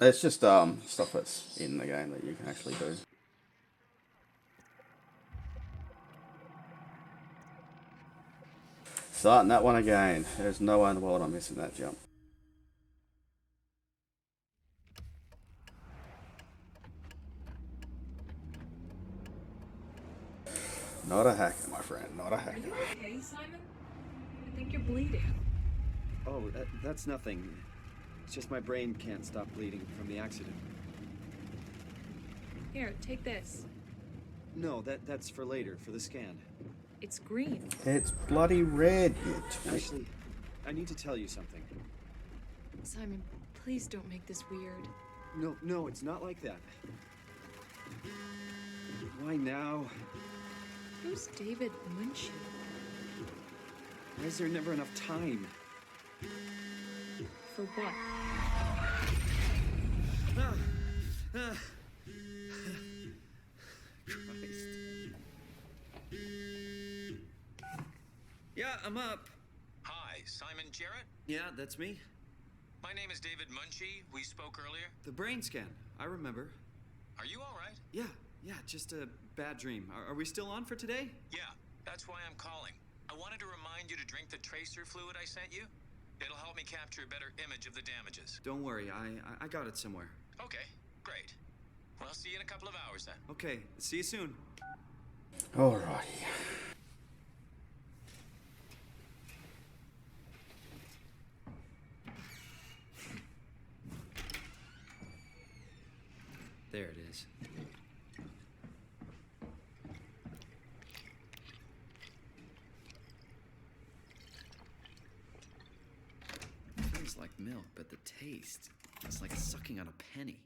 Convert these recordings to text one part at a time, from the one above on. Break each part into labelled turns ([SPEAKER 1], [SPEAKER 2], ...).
[SPEAKER 1] It's just stuff that's in the game that you can actually do. Starting that one again. There's no way in the world I'm missing that jump. Not a hacker, my friend. Not a hacker.
[SPEAKER 2] Are you okay, Simon? I think you're bleeding.
[SPEAKER 3] Oh, that's nothing. It's just my brain can't stop bleeding from the accident.
[SPEAKER 2] Here, take this.
[SPEAKER 3] No, that's for later, for the scan.
[SPEAKER 2] It's green.
[SPEAKER 1] It's bloody red, you twit.
[SPEAKER 3] Actually, I need to tell you something.
[SPEAKER 2] Simon, please don't make this weird.
[SPEAKER 3] No, it's not like that. Why now?
[SPEAKER 2] Who's David Munchie?
[SPEAKER 3] Why is there never enough time?
[SPEAKER 2] For what?
[SPEAKER 3] Christ. Yeah, I'm up.
[SPEAKER 4] Hi, Simon Jarrett?
[SPEAKER 3] Yeah, that's me.
[SPEAKER 4] My name is David Munchie. We spoke earlier.
[SPEAKER 3] The brain scan. I remember.
[SPEAKER 4] Are you all right?
[SPEAKER 3] Yeah, just a bad dream. Are we still on for today?
[SPEAKER 4] Yeah, that's why I'm calling. I wanted to remind you to drink the tracer fluid I sent you. It'll help me capture a better image of the damages.
[SPEAKER 3] Don't worry, I got it somewhere.
[SPEAKER 4] Okay, great. Well, I'll see you in a couple of hours then.
[SPEAKER 3] Okay, see you soon.
[SPEAKER 1] Alrighty.
[SPEAKER 3] There it is. Feels like milk, but the taste, it's like sucking on a penny.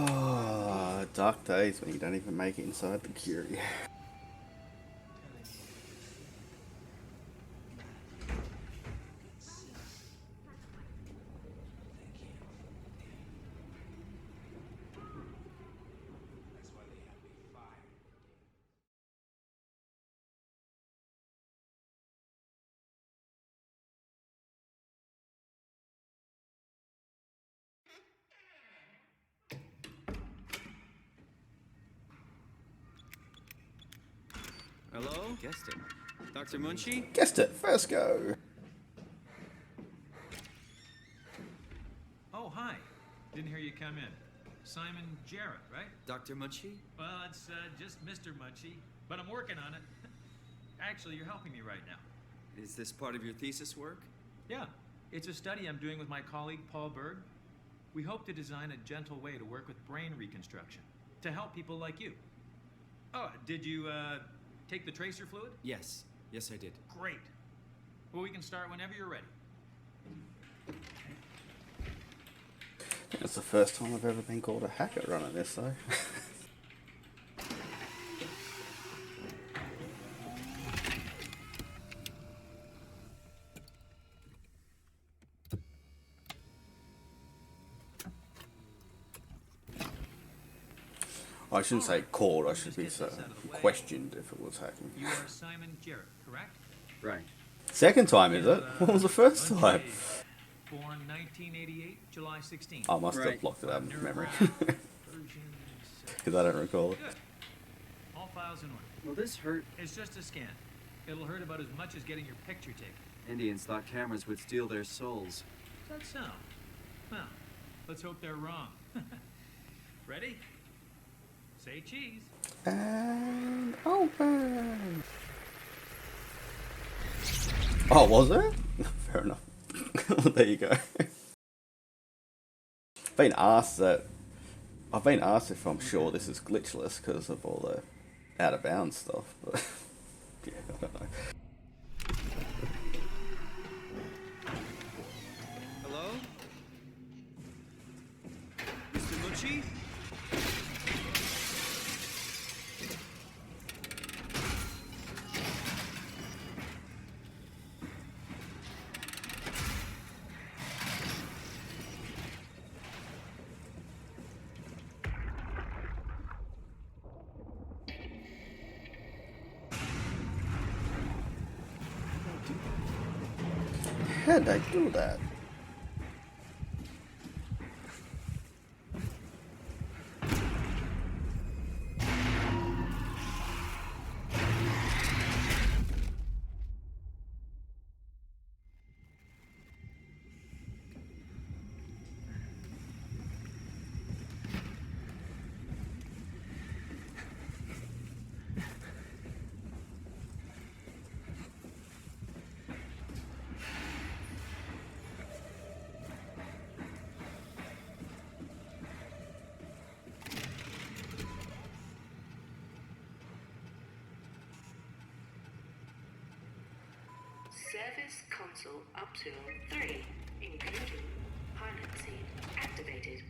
[SPEAKER 1] Oh, dark days when you don't even make it inside the Curie.
[SPEAKER 3] Hello? Guessed it. Dr. Munchie?
[SPEAKER 1] Guessed it, first go.
[SPEAKER 5] Oh, hi. Didn't hear you come in. Simon Jarrett, right?
[SPEAKER 3] Dr. Munchie?
[SPEAKER 5] Well, it's just Mr. Munchie, but I'm working on it. Actually, you're helping me right now.
[SPEAKER 3] Is this part of your thesis work?
[SPEAKER 5] Yeah, it's a study I'm doing with my colleague Paul Berg. We hope to design a gentle way to work with brain reconstruction to help people like you. Oh, did you take the tracer fluid?
[SPEAKER 3] Yes, I did.
[SPEAKER 5] Great. Well, we can start whenever you're ready.
[SPEAKER 1] It's the first time I've ever been called a hacker running this, though. I shouldn't say called, I should be questioned if it was hacking.
[SPEAKER 5] You are Simon Jarrett, correct?
[SPEAKER 3] Right.
[SPEAKER 1] Second time, is it? What was the first time?
[SPEAKER 5] Born 1988, July 16th.
[SPEAKER 1] I must have
[SPEAKER 3] Right.
[SPEAKER 1] blocked it out of memory.
[SPEAKER 5] Version
[SPEAKER 1] Because I don't recall it.
[SPEAKER 5] Good. All files in order.
[SPEAKER 3] Well, this hurt.
[SPEAKER 5] It's just a scan. It'll hurt about as much as getting your picture taken.
[SPEAKER 3] Indians thought cameras would steal their souls.
[SPEAKER 5] Does that sound? Well, let's hope they're wrong. Ready? Say cheese.
[SPEAKER 1] And open. Oh, was it? Fair enough. There you go. I've been asked if I'm sure this is glitchless because of all the out of bounds stuff, but yeah, I don't know.
[SPEAKER 3] Hello? Chief?
[SPEAKER 1] How'd they do that?
[SPEAKER 6] Service console up to 3, including pilot seat activated.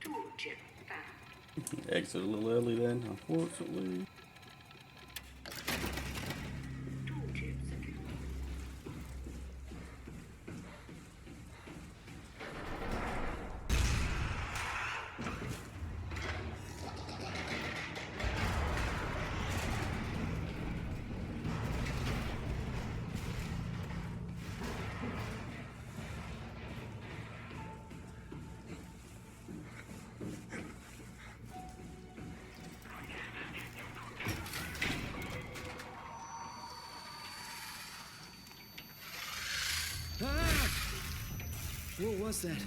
[SPEAKER 6] Tool chip found.
[SPEAKER 1] Exit a little early then, unfortunately.
[SPEAKER 6] Tool chip secured.
[SPEAKER 3] Ah! What was that?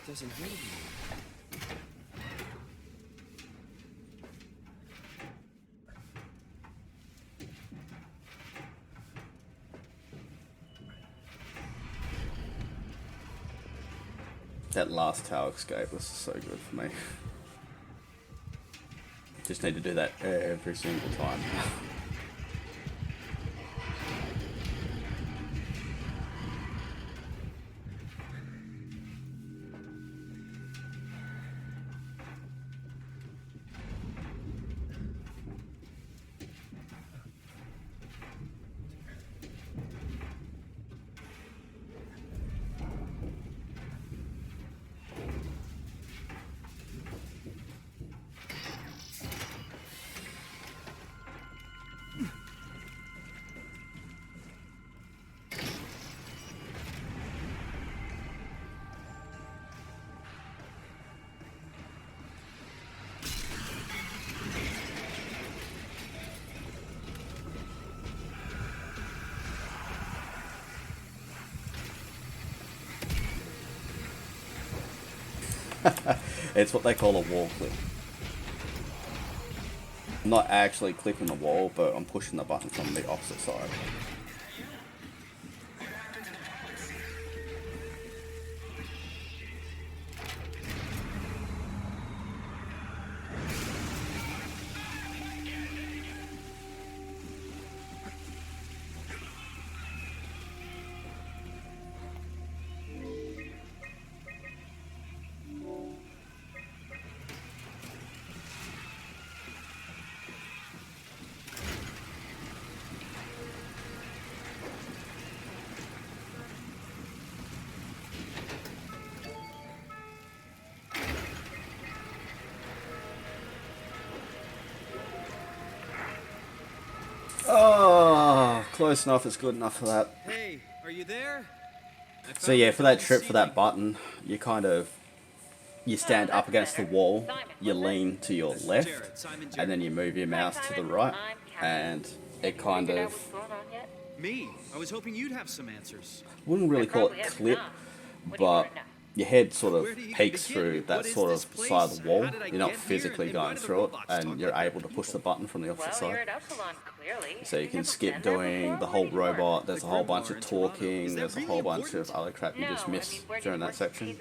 [SPEAKER 3] Doesn't hurt me.
[SPEAKER 1] That last tower escape was so good for me. Just need to do that every single time. It's what they call a wall clip. I'm not actually clipping the wall, but I'm pushing the button from the opposite side. Oh, close enough is good enough for that.
[SPEAKER 3] Hey, are you there?
[SPEAKER 1] So yeah, for that trip, for that button, you you stand up against the wall, you lean to your left, and then you move your mouse to the right, and it kind of,
[SPEAKER 3] Me? I was hoping you'd have some answers.
[SPEAKER 1] wouldn't really call it clip, but your head sort of peeks through that sort of side of the wall. You're not physically going through it, and you're able to push the button from the opposite side. So you can skip doing the whole robot, there's a whole bunch of talking, there's a whole bunch of other crap you just miss during that section.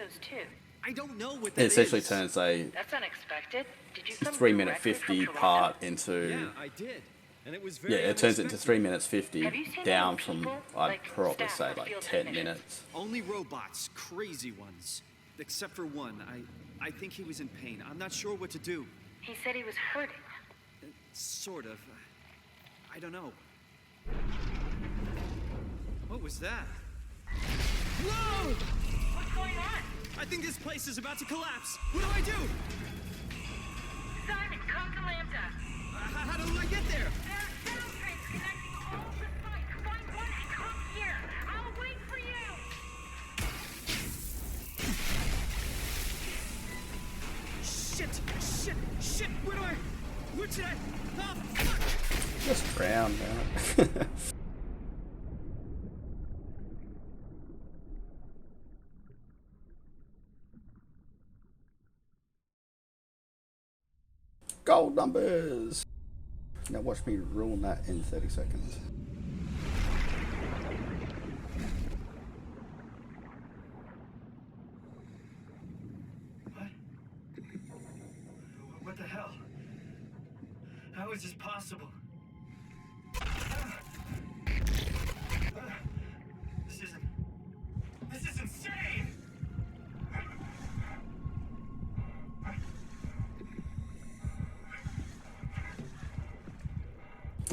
[SPEAKER 3] I don't know what
[SPEAKER 1] It
[SPEAKER 3] that
[SPEAKER 1] essentially
[SPEAKER 3] is.
[SPEAKER 1] turns a
[SPEAKER 2] That's unexpected. Did you come
[SPEAKER 1] 3 minute
[SPEAKER 2] directly from
[SPEAKER 1] 50
[SPEAKER 2] Toronto?
[SPEAKER 1] part into
[SPEAKER 3] Yeah, I did. And it was very
[SPEAKER 1] Yeah, it turns into
[SPEAKER 3] unexpected.
[SPEAKER 1] 3 minutes 50,
[SPEAKER 7] Have you seen
[SPEAKER 1] down
[SPEAKER 7] any
[SPEAKER 1] from,
[SPEAKER 7] people,
[SPEAKER 1] I'd
[SPEAKER 7] like
[SPEAKER 1] probably
[SPEAKER 7] staff
[SPEAKER 1] say
[SPEAKER 7] or
[SPEAKER 1] like
[SPEAKER 7] field
[SPEAKER 1] 10
[SPEAKER 7] technicians?
[SPEAKER 1] minutes.
[SPEAKER 3] Only robots, crazy ones. Except for one. I think he was in pain. I'm not sure what to do.
[SPEAKER 7] He said he was hurting.
[SPEAKER 3] Sort of. I don't know. What was that? Whoa!
[SPEAKER 7] What's going on?
[SPEAKER 3] I think this place is about to collapse. What do I do?
[SPEAKER 7] Simon, come to Lambda.
[SPEAKER 3] How do I get there?
[SPEAKER 7] There are sound trains connecting all the sites. Find one and come here. I'll wait for you.
[SPEAKER 3] Shit! Where should I? Oh, fuck!
[SPEAKER 1] Just drown, man. Gold numbers! Now watch me ruin that in 30 seconds.
[SPEAKER 3] What the hell? How is this possible? This is insane!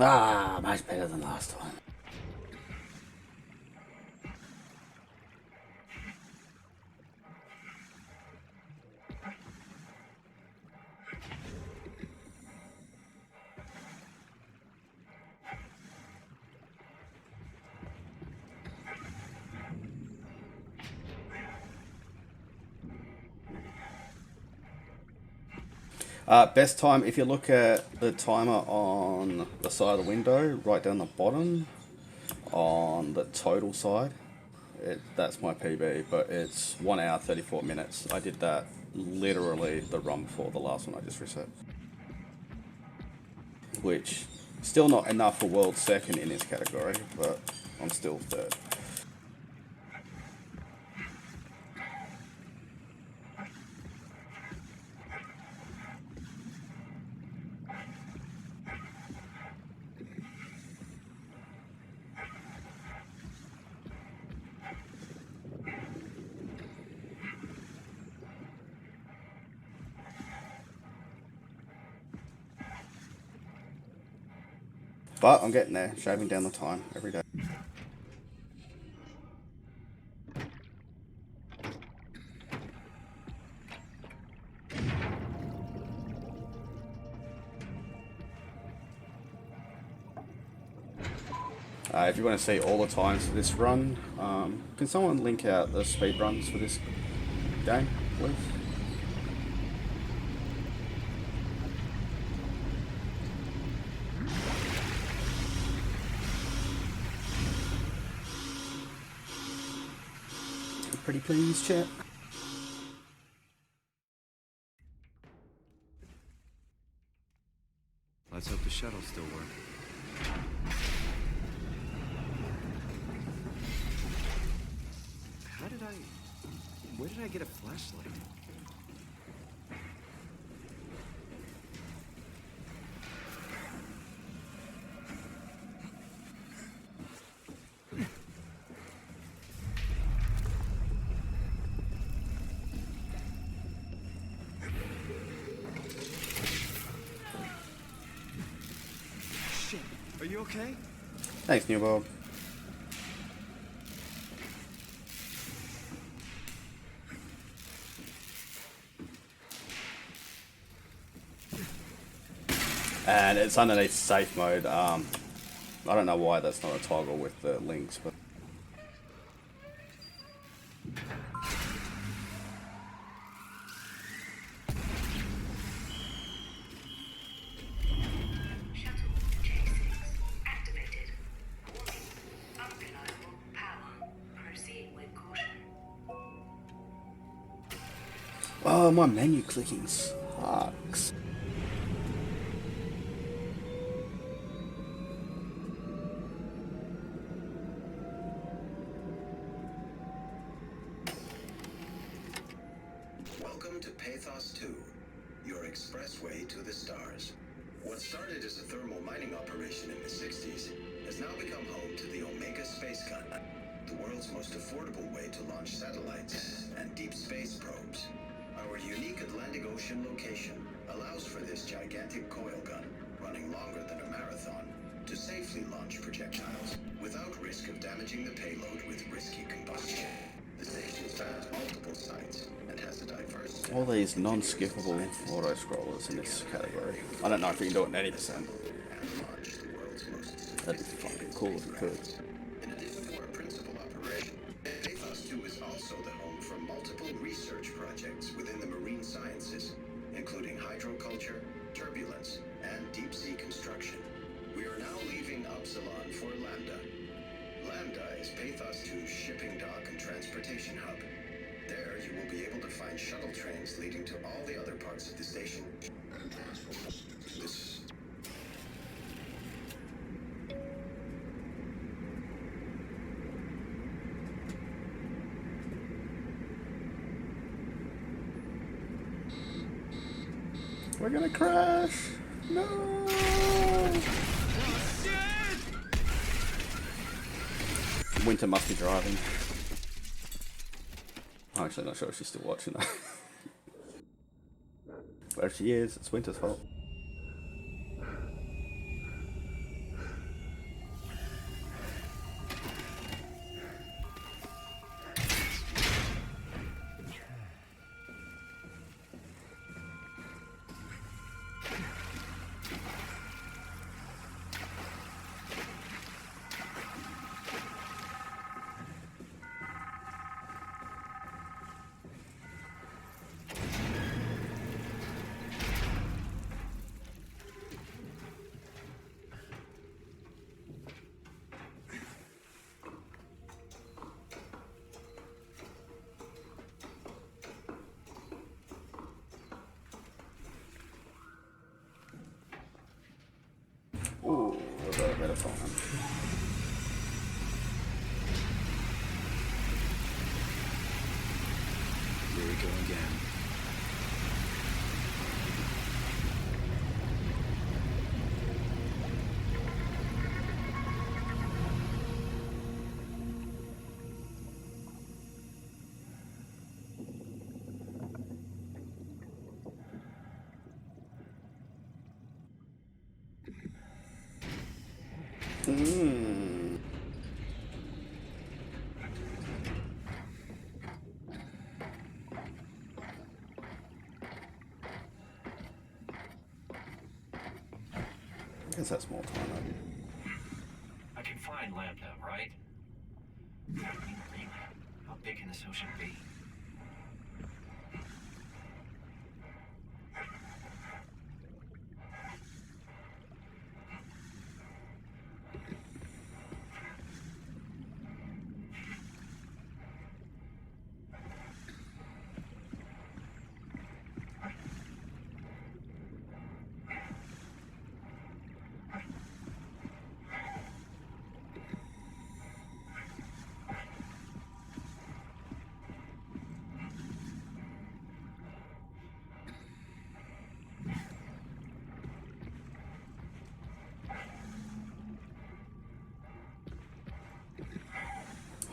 [SPEAKER 1] Ah, much better than last time. Best time, if you look at the timer on the side of the window, right down the bottom, on the total side, that's my PB, but it's 1 hour 34 minutes. I did that literally the run before the last one I just reset. Which, still not enough for world second in this category, but I'm still third. But I'm getting there, shaving down the time every day. If you want to see all the times for this run, can someone link out the speed runs for this game, please? Pretty please, chat.
[SPEAKER 3] Let's hope the shuttles still work. Where did I get a flashlight? Shit, are you okay?
[SPEAKER 1] Thanks, New Bob. And it's underneath safe mode. I don't know why that's not a toggle with the links, but
[SPEAKER 6] Shuttle J6 activated. Warning. Unreliable power. Proceed with caution.
[SPEAKER 1] oh, my menu clicking sucks.
[SPEAKER 8] Welcome to Pathos 2, your expressway to the stars. What started as a thermal mining operation in the 60s has now become home to the Omega Space Gun, the world's most affordable way to launch satellites and deep space probes. Our unique Atlantic Ocean location allows for this gigantic coil gun, running longer than a marathon, to safely launch projectiles without risk of damaging the payload with risky combustion. The station spans multiple sites and has a diverse...
[SPEAKER 1] All these non-skippable auto-scrollers in this category. I don't know if you can do it in 80%. That'd be fucking cool if you could.
[SPEAKER 8] In addition to our principal operation, Pathos 2 is also the home for multiple research projects within the marine sciences, including hydroculture, turbulence, and deep-sea construction. We are now leaving Upsilon for Lambda. Lambda is Pathos 2's shipping dock and transportation hub. There, you will be able to find shuttle trains leading to all the other parts of the station. This...
[SPEAKER 1] We're gonna crash! No! Winter must be driving. I'm actually not sure if she's still watching that. But if she is, it's Winter's fault. Ooh, a little bit of fun.
[SPEAKER 3] Here we go again.
[SPEAKER 1] I guess that's more time.
[SPEAKER 9] I can find Lambda, right? How big can this ocean be?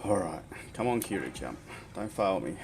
[SPEAKER 1] Alright, come on Cutie Jump, don't fail me.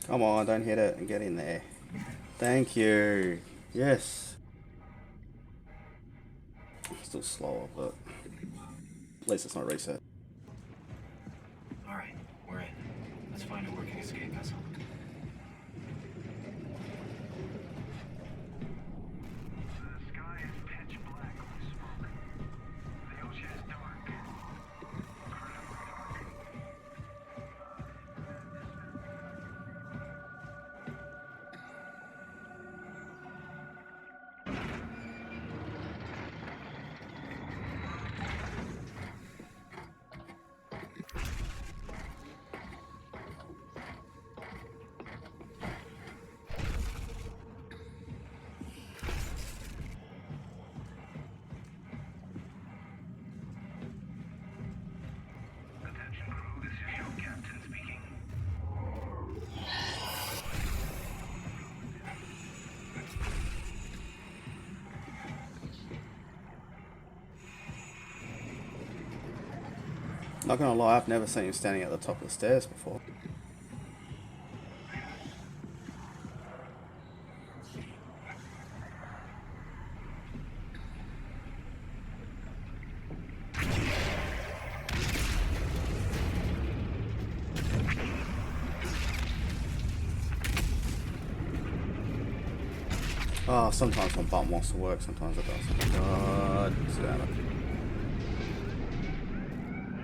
[SPEAKER 1] Come on, don't hit it and get in there. Thank you. Yes. Still slower, but at least it's not reset.
[SPEAKER 9] Alright, we're in. Let's find a working escape vessel.
[SPEAKER 10] The sky is pitch black with smoke. The ocean is dark. Incredibly dark. Attention crew, this is your captain speaking.
[SPEAKER 1] Not gonna lie, I've never seen him standing at the top of the stairs before. Oh, sometimes my button wants to work, sometimes it doesn't. God damn it.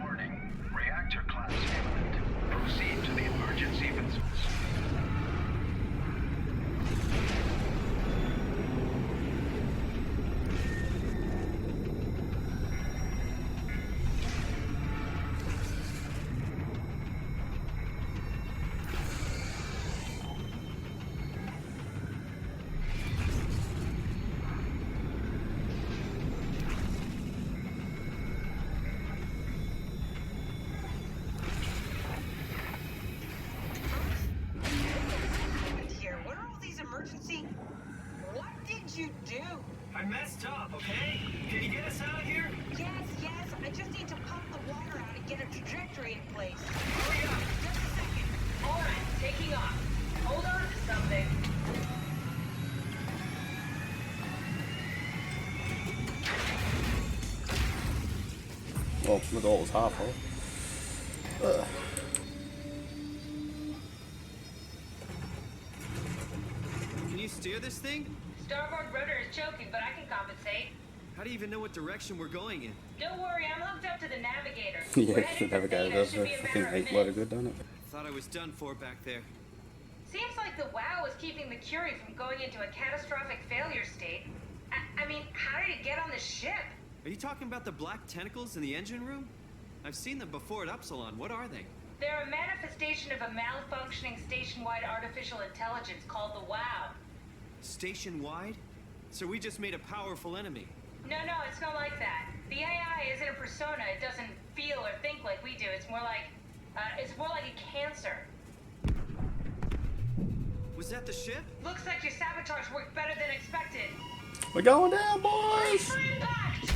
[SPEAKER 10] Warning. Reactor class imminent. Proceed to the emergency vessels.
[SPEAKER 7] Here, what are all these emergency? What did you do?
[SPEAKER 9] I messed up, okay? Can you get us out of here?
[SPEAKER 7] Yes, I just need to pump the water out and get a trajectory in place.
[SPEAKER 9] Hurry up!
[SPEAKER 7] Just a second.
[SPEAKER 11] All right, taking off. Hold on to something.
[SPEAKER 1] Well, the door was half full.
[SPEAKER 3] Can you steer this thing?
[SPEAKER 11] Starboard rudder is choking, but I can compensate.
[SPEAKER 3] How do you even know what direction we're going in?
[SPEAKER 11] Don't worry, I'm hooked up to the navigator.
[SPEAKER 1] Yeah,
[SPEAKER 11] We're
[SPEAKER 1] the
[SPEAKER 11] heading for
[SPEAKER 1] navigator
[SPEAKER 11] Theta.
[SPEAKER 1] does
[SPEAKER 11] Should
[SPEAKER 1] a
[SPEAKER 11] be a matter
[SPEAKER 1] fucking
[SPEAKER 11] of a
[SPEAKER 1] 8 load of
[SPEAKER 11] minute.
[SPEAKER 1] good, don't it?
[SPEAKER 3] Thought I was done for back there.
[SPEAKER 11] Seems like the WoW is keeping the Curie from going into a catastrophic failure state. I mean, how did it get on the ship?
[SPEAKER 3] Are you talking about the black tentacles in the engine room? I've seen them before at Upsilon. What are they?
[SPEAKER 11] They're a manifestation of a malfunctioning station-wide artificial intelligence called the WoW.
[SPEAKER 3] Station-wide? So we just made a powerful enemy.
[SPEAKER 11] No, it's not like that. The AI isn't a persona. It doesn't feel or think like we do. It's more like a cancer.
[SPEAKER 3] Was that the ship?
[SPEAKER 11] Looks like your sabotage worked better than expected.
[SPEAKER 1] We're going down, boys!
[SPEAKER 11] For impact!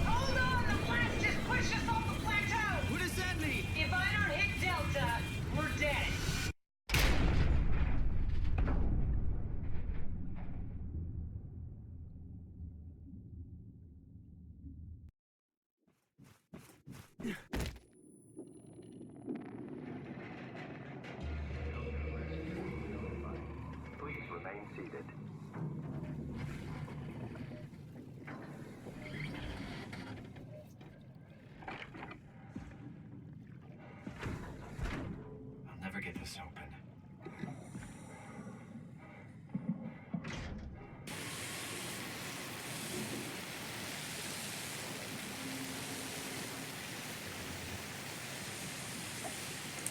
[SPEAKER 11] Hold on, the blast just pushed us off the plateau!
[SPEAKER 3] What does that mean?
[SPEAKER 11] If I don't hit Delta, we're dead.
[SPEAKER 10] Please remain seated.
[SPEAKER 9] I'll never get this open.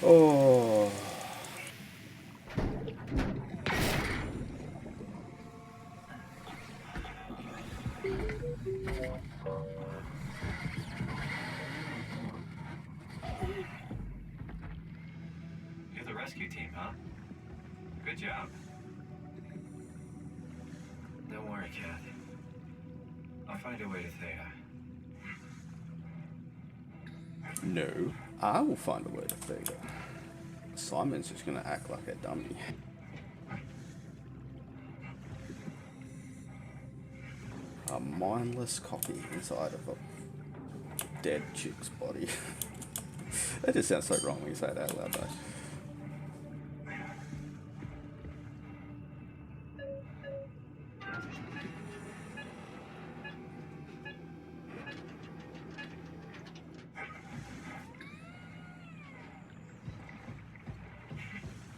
[SPEAKER 1] Oh.
[SPEAKER 9] You're the rescue team, huh? Good job. Don't worry, Kat. I'll find a way to Theta.
[SPEAKER 1] No, I will find a way to Theta. Simon's just gonna act like a dummy. A mindless copy inside of a dead chick's body. That just sounds so wrong when you say it out loud, though.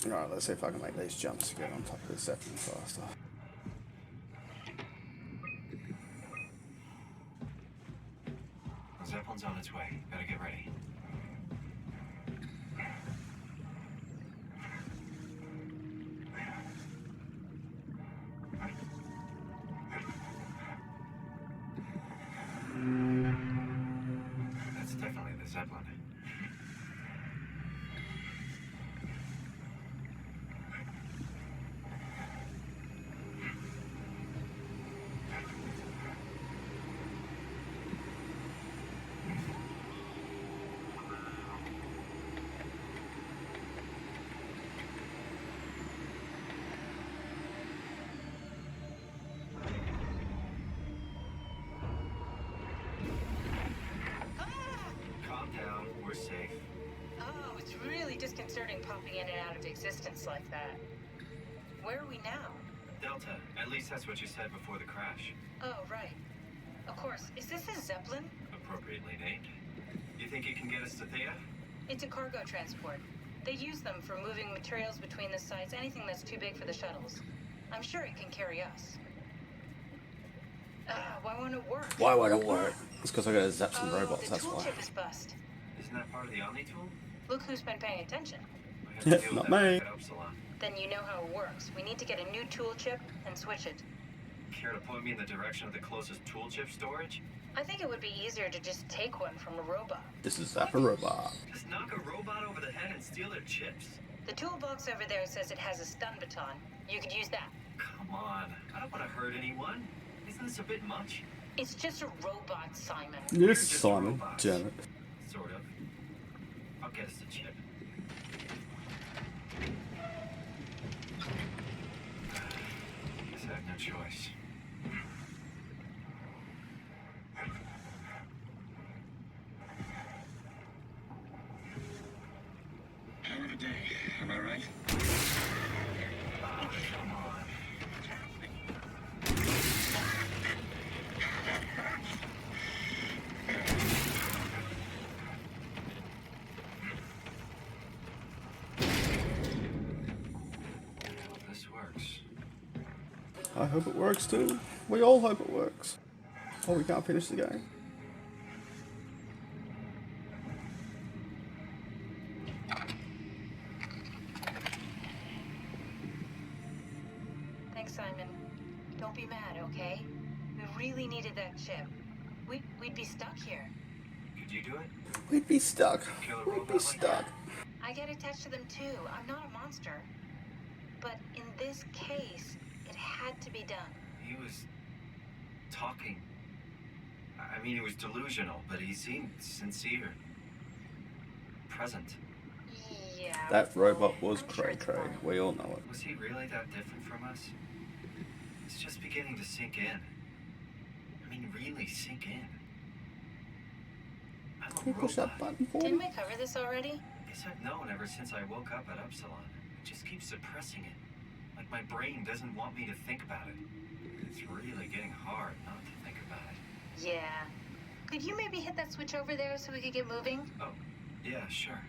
[SPEAKER 1] Alright, let's see if I can make these jumps to get on top of this Zeppelin faster.
[SPEAKER 9] The Zeppelin's on its way. Better get ready. That's definitely the Zeppelin. We're safe.
[SPEAKER 11] Oh, it's really disconcerting popping in and out of existence like that. Where are we now?
[SPEAKER 9] Delta. At least that's what you said before the crash.
[SPEAKER 11] Oh, right. Of course. Is this a Zeppelin?
[SPEAKER 9] Appropriately named. You think it can get us to Theta?
[SPEAKER 11] It's a cargo transport. They use them for moving materials between the sites, anything that's too big for the shuttles. I'm sure it can carry us. Why won't it work?
[SPEAKER 1] Why won't it work? It's because I gotta zap some robots, that's
[SPEAKER 11] the tool
[SPEAKER 1] why.
[SPEAKER 11] chip is bust.
[SPEAKER 9] Isn't that part of the Omni tool?
[SPEAKER 11] Look who's been paying attention.
[SPEAKER 9] We have to deal
[SPEAKER 1] Not
[SPEAKER 9] with that
[SPEAKER 1] me.
[SPEAKER 9] back at Upsilon.
[SPEAKER 11] Then you know how it works. We need to get a new tool chip and switch it.
[SPEAKER 9] Care to point me in the direction of the closest tool chip storage?
[SPEAKER 11] I think it would be easier to just take one from a robot.
[SPEAKER 1] This is Zap a Robot.
[SPEAKER 9] Just knock a robot over the head and steal their chips?
[SPEAKER 11] The toolbox over there says it has a stun baton. You could use that.
[SPEAKER 9] Come on. I don't want to hurt anyone. Isn't this a bit much?
[SPEAKER 11] It's just a robot, Simon.
[SPEAKER 1] Yes, Simon. Janet.
[SPEAKER 9] Sort of. I'll get us the chip. Guess I have no choice.
[SPEAKER 8] Hell of a day, am I right?
[SPEAKER 9] Oh, come on. This works.
[SPEAKER 1] I hope it works too. We all hope it works. Oh, we can't finish the game.
[SPEAKER 11] Thanks, Simon. Don't be mad, okay? We really needed that chip. We'd be stuck here.
[SPEAKER 9] Could you do it?
[SPEAKER 1] We'd be stuck.
[SPEAKER 9] Kill a
[SPEAKER 1] We'd
[SPEAKER 9] robot
[SPEAKER 1] be
[SPEAKER 9] like
[SPEAKER 1] stuck.
[SPEAKER 9] that?
[SPEAKER 11] I get attached to them too. I'm not a monster. But in this case, it had to be done.
[SPEAKER 9] He was talking. I mean, he was delusional, but he seemed sincere. Present.
[SPEAKER 11] Yeah.
[SPEAKER 1] That robot was
[SPEAKER 11] I'm sure
[SPEAKER 1] cray
[SPEAKER 11] it's
[SPEAKER 1] cray.
[SPEAKER 11] fine.
[SPEAKER 1] We all know it.
[SPEAKER 9] Was he really that different from us? It's just beginning to sink in. I mean, really sink in. I'm
[SPEAKER 1] Can you
[SPEAKER 9] a
[SPEAKER 1] push that
[SPEAKER 9] robot.
[SPEAKER 1] button for
[SPEAKER 11] Didn't
[SPEAKER 1] me?
[SPEAKER 11] we cover this already?
[SPEAKER 9] Yes, I've known ever since I woke up at Upsilon. It just keeps suppressing it. Like my brain doesn't want me to think about it. It's really getting hard not to think about it.
[SPEAKER 11] Yeah. Could you maybe hit that switch over there so we could get moving?
[SPEAKER 9] Oh, yeah, sure.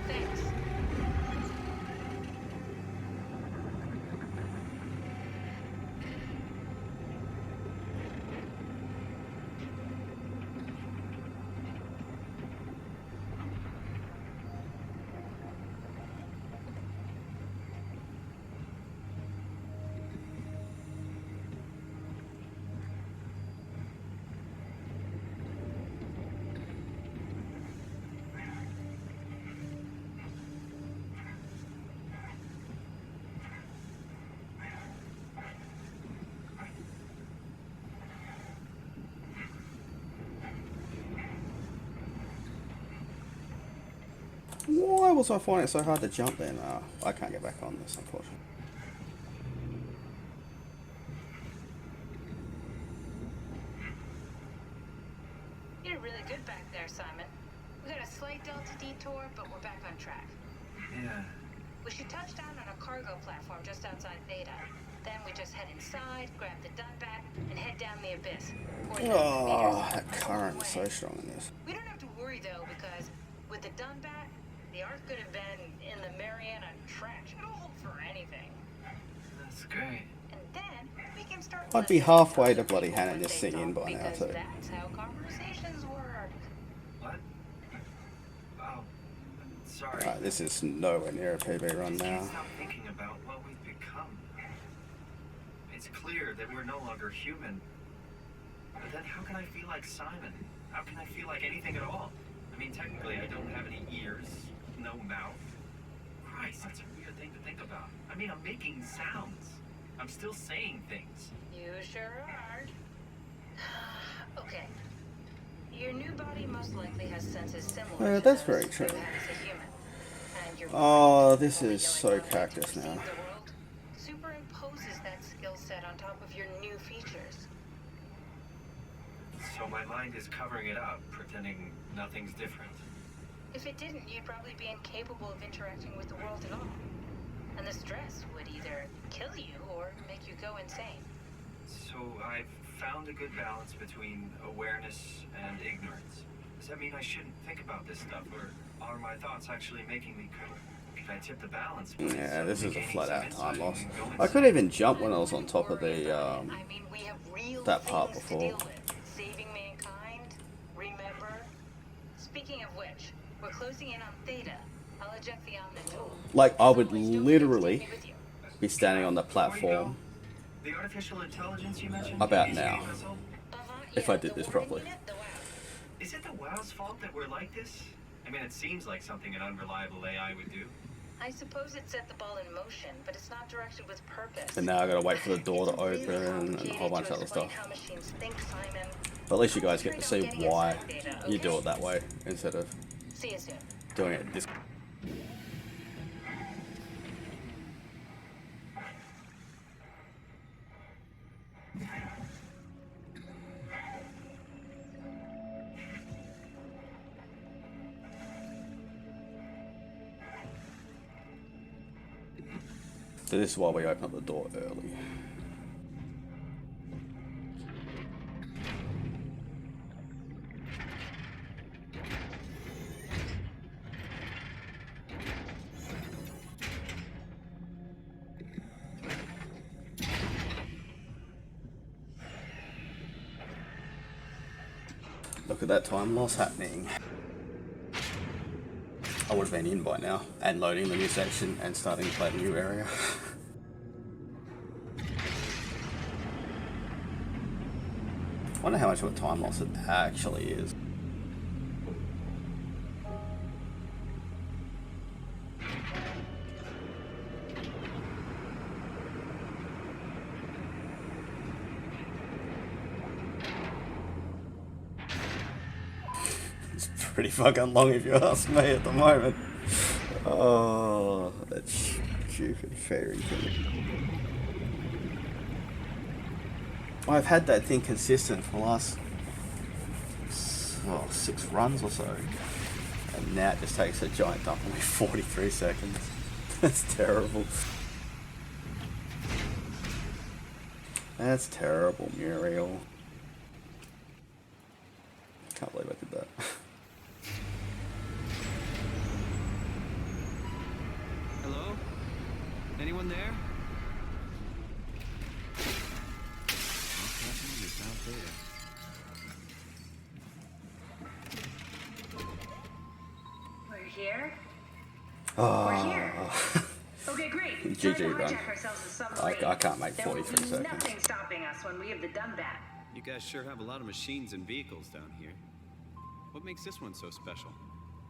[SPEAKER 11] Thanks.
[SPEAKER 1] Why was I finding it so hard to jump then? I can't get back on this, unfortunately.
[SPEAKER 11] You did really good back there, Simon. We got a slight delta detour, but we're back on track.
[SPEAKER 9] Yeah.
[SPEAKER 11] We should touch down on a cargo platform just outside Theta. Then we just head inside, grab the Dunbat, and head down the abyss.
[SPEAKER 1] Oh, that current is so strong in this.
[SPEAKER 11] We don't have to worry though, because with the Dunbat, the Ark could have been in the Mariana Trench. It'll hold for anything.
[SPEAKER 9] That's great.
[SPEAKER 11] And then we can start.
[SPEAKER 1] I'd be halfway to bloody handing this thing in by now too.
[SPEAKER 11] That's how conversations work.
[SPEAKER 9] What? Oh, sorry.
[SPEAKER 1] Right, this is nowhere near a PB run
[SPEAKER 9] I
[SPEAKER 1] now.
[SPEAKER 9] can't stop thinking about what we've become. It's clear that we're no longer human. But then how can I feel like Simon? How can I feel like anything at all? I mean, technically, I don't have any ears, no mouth. Christ, that's a weird thing to think about. I mean, I'm making sounds. I'm still saying things.
[SPEAKER 11] You sure are. Okay. Your new body most likely has senses similar to
[SPEAKER 1] That's
[SPEAKER 11] those
[SPEAKER 1] very
[SPEAKER 11] you
[SPEAKER 1] true.
[SPEAKER 11] had as a human. And your
[SPEAKER 1] Oh,
[SPEAKER 11] body,
[SPEAKER 1] this
[SPEAKER 11] only
[SPEAKER 1] is
[SPEAKER 11] knowing
[SPEAKER 1] so
[SPEAKER 11] how to
[SPEAKER 1] cactus
[SPEAKER 11] perceive
[SPEAKER 1] now.
[SPEAKER 11] the world, superimposes that skill set on top of your new features.
[SPEAKER 9] So my mind is covering it up, pretending nothing's different.
[SPEAKER 11] If it didn't, you'd probably be incapable of interacting with the world at all. And the stress would either kill you or make you go insane.
[SPEAKER 9] So I've found a good balance between awareness and ignorance. Does that mean I shouldn't think about this stuff, or are my thoughts actually making me cool? Can I tip the balance?
[SPEAKER 1] Yeah, this is a
[SPEAKER 9] Gaining
[SPEAKER 1] flat
[SPEAKER 9] some
[SPEAKER 1] out time
[SPEAKER 9] insight
[SPEAKER 1] loss.
[SPEAKER 9] and go
[SPEAKER 1] I could
[SPEAKER 9] insane?
[SPEAKER 1] even jump when I was on top of the
[SPEAKER 11] I mean, we have real
[SPEAKER 1] that part
[SPEAKER 11] things to
[SPEAKER 1] before.
[SPEAKER 11] deal with. Saving mankind, remember? Speaking of which, we're closing in on Theta. I'll eject the Omnitool.
[SPEAKER 1] Like, I would
[SPEAKER 11] Otherwise, don't forget to take
[SPEAKER 1] literally
[SPEAKER 11] me with you.
[SPEAKER 1] be standing on the
[SPEAKER 9] Before you go,
[SPEAKER 1] platform
[SPEAKER 9] the artificial intelligence you mentioned?
[SPEAKER 1] about
[SPEAKER 9] the
[SPEAKER 1] now,
[SPEAKER 9] escape vessel?
[SPEAKER 1] if I did this properly.
[SPEAKER 9] Is it the WoW's fault that we're like this? I mean, it seems like something an unreliable AI would do.
[SPEAKER 11] I suppose it set the ball in motion, but it's not directed with purpose.
[SPEAKER 1] And now I gotta wait for the door to
[SPEAKER 11] It's really
[SPEAKER 1] open and a whole bunch of other
[SPEAKER 11] complicated to explain
[SPEAKER 1] stuff.
[SPEAKER 11] how machines think, Simon.
[SPEAKER 1] But at least you guys get to see
[SPEAKER 11] Concentrate on
[SPEAKER 1] why
[SPEAKER 11] getting inside Theta,
[SPEAKER 1] you do
[SPEAKER 11] okay?
[SPEAKER 1] it that way instead of
[SPEAKER 11] See you soon.
[SPEAKER 1] doing it this. So this is why we open up the door early. Look at that time loss happening. I would have been in by now and loading the new section and starting to play the new area. I wonder how much of a time loss it actually is. It's pretty fucking long if you ask me at the moment. Oh, that stupid fairy thing. I've had that thing consistent for the last 6 runs or so. And now it just takes a giant dump on me 43 seconds. That's terrible. That's terrible, Muriel. Can't believe I did that.
[SPEAKER 3] Hello? Anyone there?
[SPEAKER 11] We're here.
[SPEAKER 1] Oh,
[SPEAKER 11] Okay, great.
[SPEAKER 1] GG run. I can't make
[SPEAKER 11] There will
[SPEAKER 1] 43
[SPEAKER 11] be
[SPEAKER 1] seconds.
[SPEAKER 11] nothing stopping us when we have the Dunbat.
[SPEAKER 3] You guys sure have a lot of machines and vehicles down here. What makes this one so special?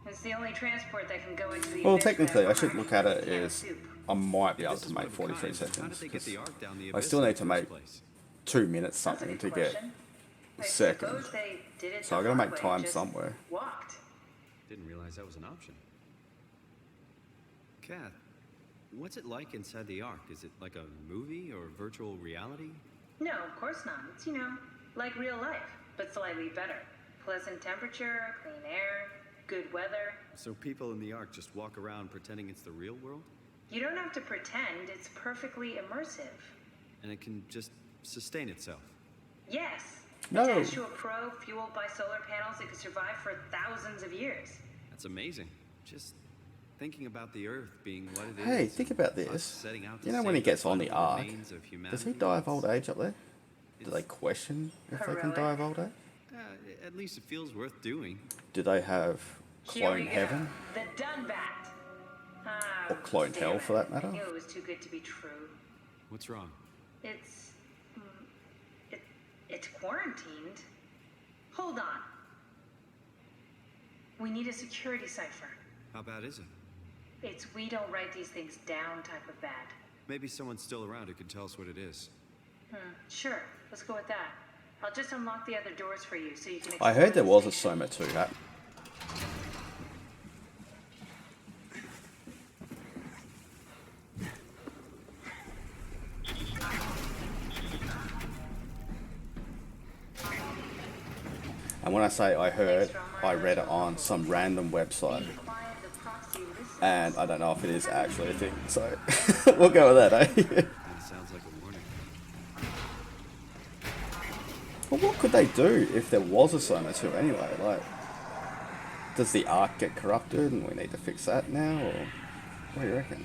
[SPEAKER 11] It's the only transport that can go into the
[SPEAKER 1] Well,
[SPEAKER 11] abyss
[SPEAKER 1] technically, I
[SPEAKER 11] without
[SPEAKER 1] should look at it
[SPEAKER 11] canned
[SPEAKER 1] as
[SPEAKER 11] soup.
[SPEAKER 1] I might be able
[SPEAKER 3] This
[SPEAKER 1] to
[SPEAKER 3] is
[SPEAKER 1] make
[SPEAKER 3] one of a
[SPEAKER 1] 43
[SPEAKER 3] kind. How
[SPEAKER 1] seconds.
[SPEAKER 3] did they get the Ark down the
[SPEAKER 1] I
[SPEAKER 3] abyss
[SPEAKER 1] still
[SPEAKER 3] in
[SPEAKER 1] need
[SPEAKER 3] the
[SPEAKER 1] to
[SPEAKER 3] first
[SPEAKER 1] make
[SPEAKER 3] place?
[SPEAKER 1] 2 minutes
[SPEAKER 11] That's a
[SPEAKER 1] something
[SPEAKER 11] good
[SPEAKER 1] to get
[SPEAKER 11] question. I
[SPEAKER 1] second.
[SPEAKER 11] suppose they did it
[SPEAKER 1] So I
[SPEAKER 11] the
[SPEAKER 1] gotta
[SPEAKER 11] hard
[SPEAKER 1] make
[SPEAKER 11] way,
[SPEAKER 1] time
[SPEAKER 11] just
[SPEAKER 1] somewhere.
[SPEAKER 11] Walked.
[SPEAKER 3] Didn't realize that was an option. Kath, what's it like inside the Ark? Is it like a movie or virtual reality?
[SPEAKER 11] No, of course not. It's, like real life, but slightly better. Pleasant temperature, clean air, good weather.
[SPEAKER 3] So people in the Ark just walk around pretending it's the real world?
[SPEAKER 11] You don't have to pretend, it's perfectly immersive.
[SPEAKER 3] And it can just sustain itself?
[SPEAKER 11] Yes.
[SPEAKER 1] No.
[SPEAKER 11] Attached to a probe fueled by solar panels, it could survive for thousands of years.
[SPEAKER 3] That's amazing. Just thinking about the Earth being what it is.
[SPEAKER 1] Hey, think about
[SPEAKER 3] us
[SPEAKER 1] this.
[SPEAKER 3] setting out to
[SPEAKER 1] You know when he
[SPEAKER 3] save
[SPEAKER 1] gets
[SPEAKER 3] the
[SPEAKER 1] on the
[SPEAKER 3] fundamental
[SPEAKER 1] Ark,
[SPEAKER 3] remains of
[SPEAKER 1] does he
[SPEAKER 3] humanity?
[SPEAKER 1] die of old age up there? Do they question if they can die of old age?
[SPEAKER 3] At least it feels worth doing.
[SPEAKER 1] Do they have
[SPEAKER 11] Here we
[SPEAKER 1] clone
[SPEAKER 11] go.
[SPEAKER 1] heaven?
[SPEAKER 11] The Dunbat.
[SPEAKER 1] Or clone
[SPEAKER 11] damn
[SPEAKER 1] hell,
[SPEAKER 11] it.
[SPEAKER 1] for that matter?
[SPEAKER 11] I knew it was too good to be true.
[SPEAKER 3] What's wrong?
[SPEAKER 11] It's... It's quarantined. Hold on. We need a security cipher.
[SPEAKER 3] How bad is it?
[SPEAKER 11] It's we don't write these things down type of bad.
[SPEAKER 3] Maybe someone's still around who can tell us what it is.
[SPEAKER 11] Sure. Let's go with that. I'll just unlock the other doors for you so you can
[SPEAKER 1] I heard
[SPEAKER 11] explore
[SPEAKER 1] there
[SPEAKER 11] the
[SPEAKER 1] was a
[SPEAKER 11] station.
[SPEAKER 1] SOMA too. That. And when I say I heard, I read it on some random website. And I don't know if it is actually a thing, so we'll go with that, eh?
[SPEAKER 3] That sounds like a warning.
[SPEAKER 1] Well, what could they do if there was a SOMA 2 anyway? Like, does the Ark get corrupted and we need to fix that now, or what do you reckon?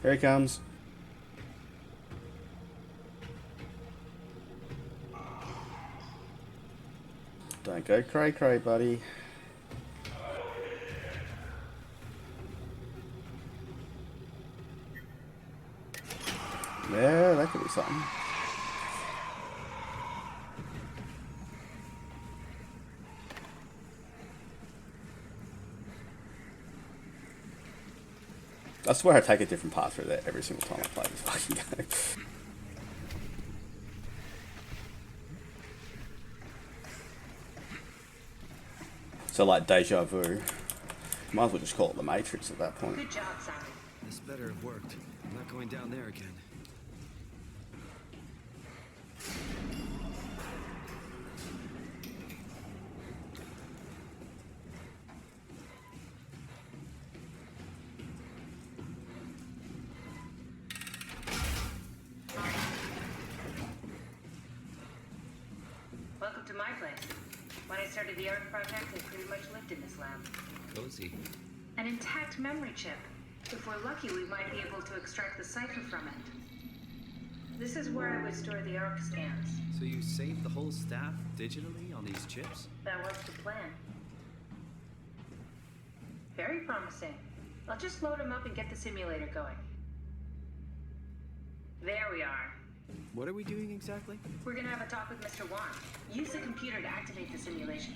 [SPEAKER 1] Here he comes. Don't go cray cray, buddy. Yeah, that could be something. I swear I take a different path through there every single time I play this fucking game. So like deja vu. Might as well just call it the Matrix at that point.
[SPEAKER 11] Good job, Simon.
[SPEAKER 3] This better have worked. I'm not going down there again.
[SPEAKER 11] Welcome to my place. When I started the art project, I pretty much lived in this lab.
[SPEAKER 3] Cozy.
[SPEAKER 11] An intact memory chip. If we're lucky, we might be able to extract the cipher from it. This is where I would store the ARC scans.
[SPEAKER 3] So you saved the whole staff digitally on these chips?
[SPEAKER 11] That was the plan. Very promising. I'll just load them up and get the simulator going. There we are.
[SPEAKER 3] What are we doing exactly?
[SPEAKER 11] We're gonna have a talk with Mr. Wan. Use the computer to activate the simulation.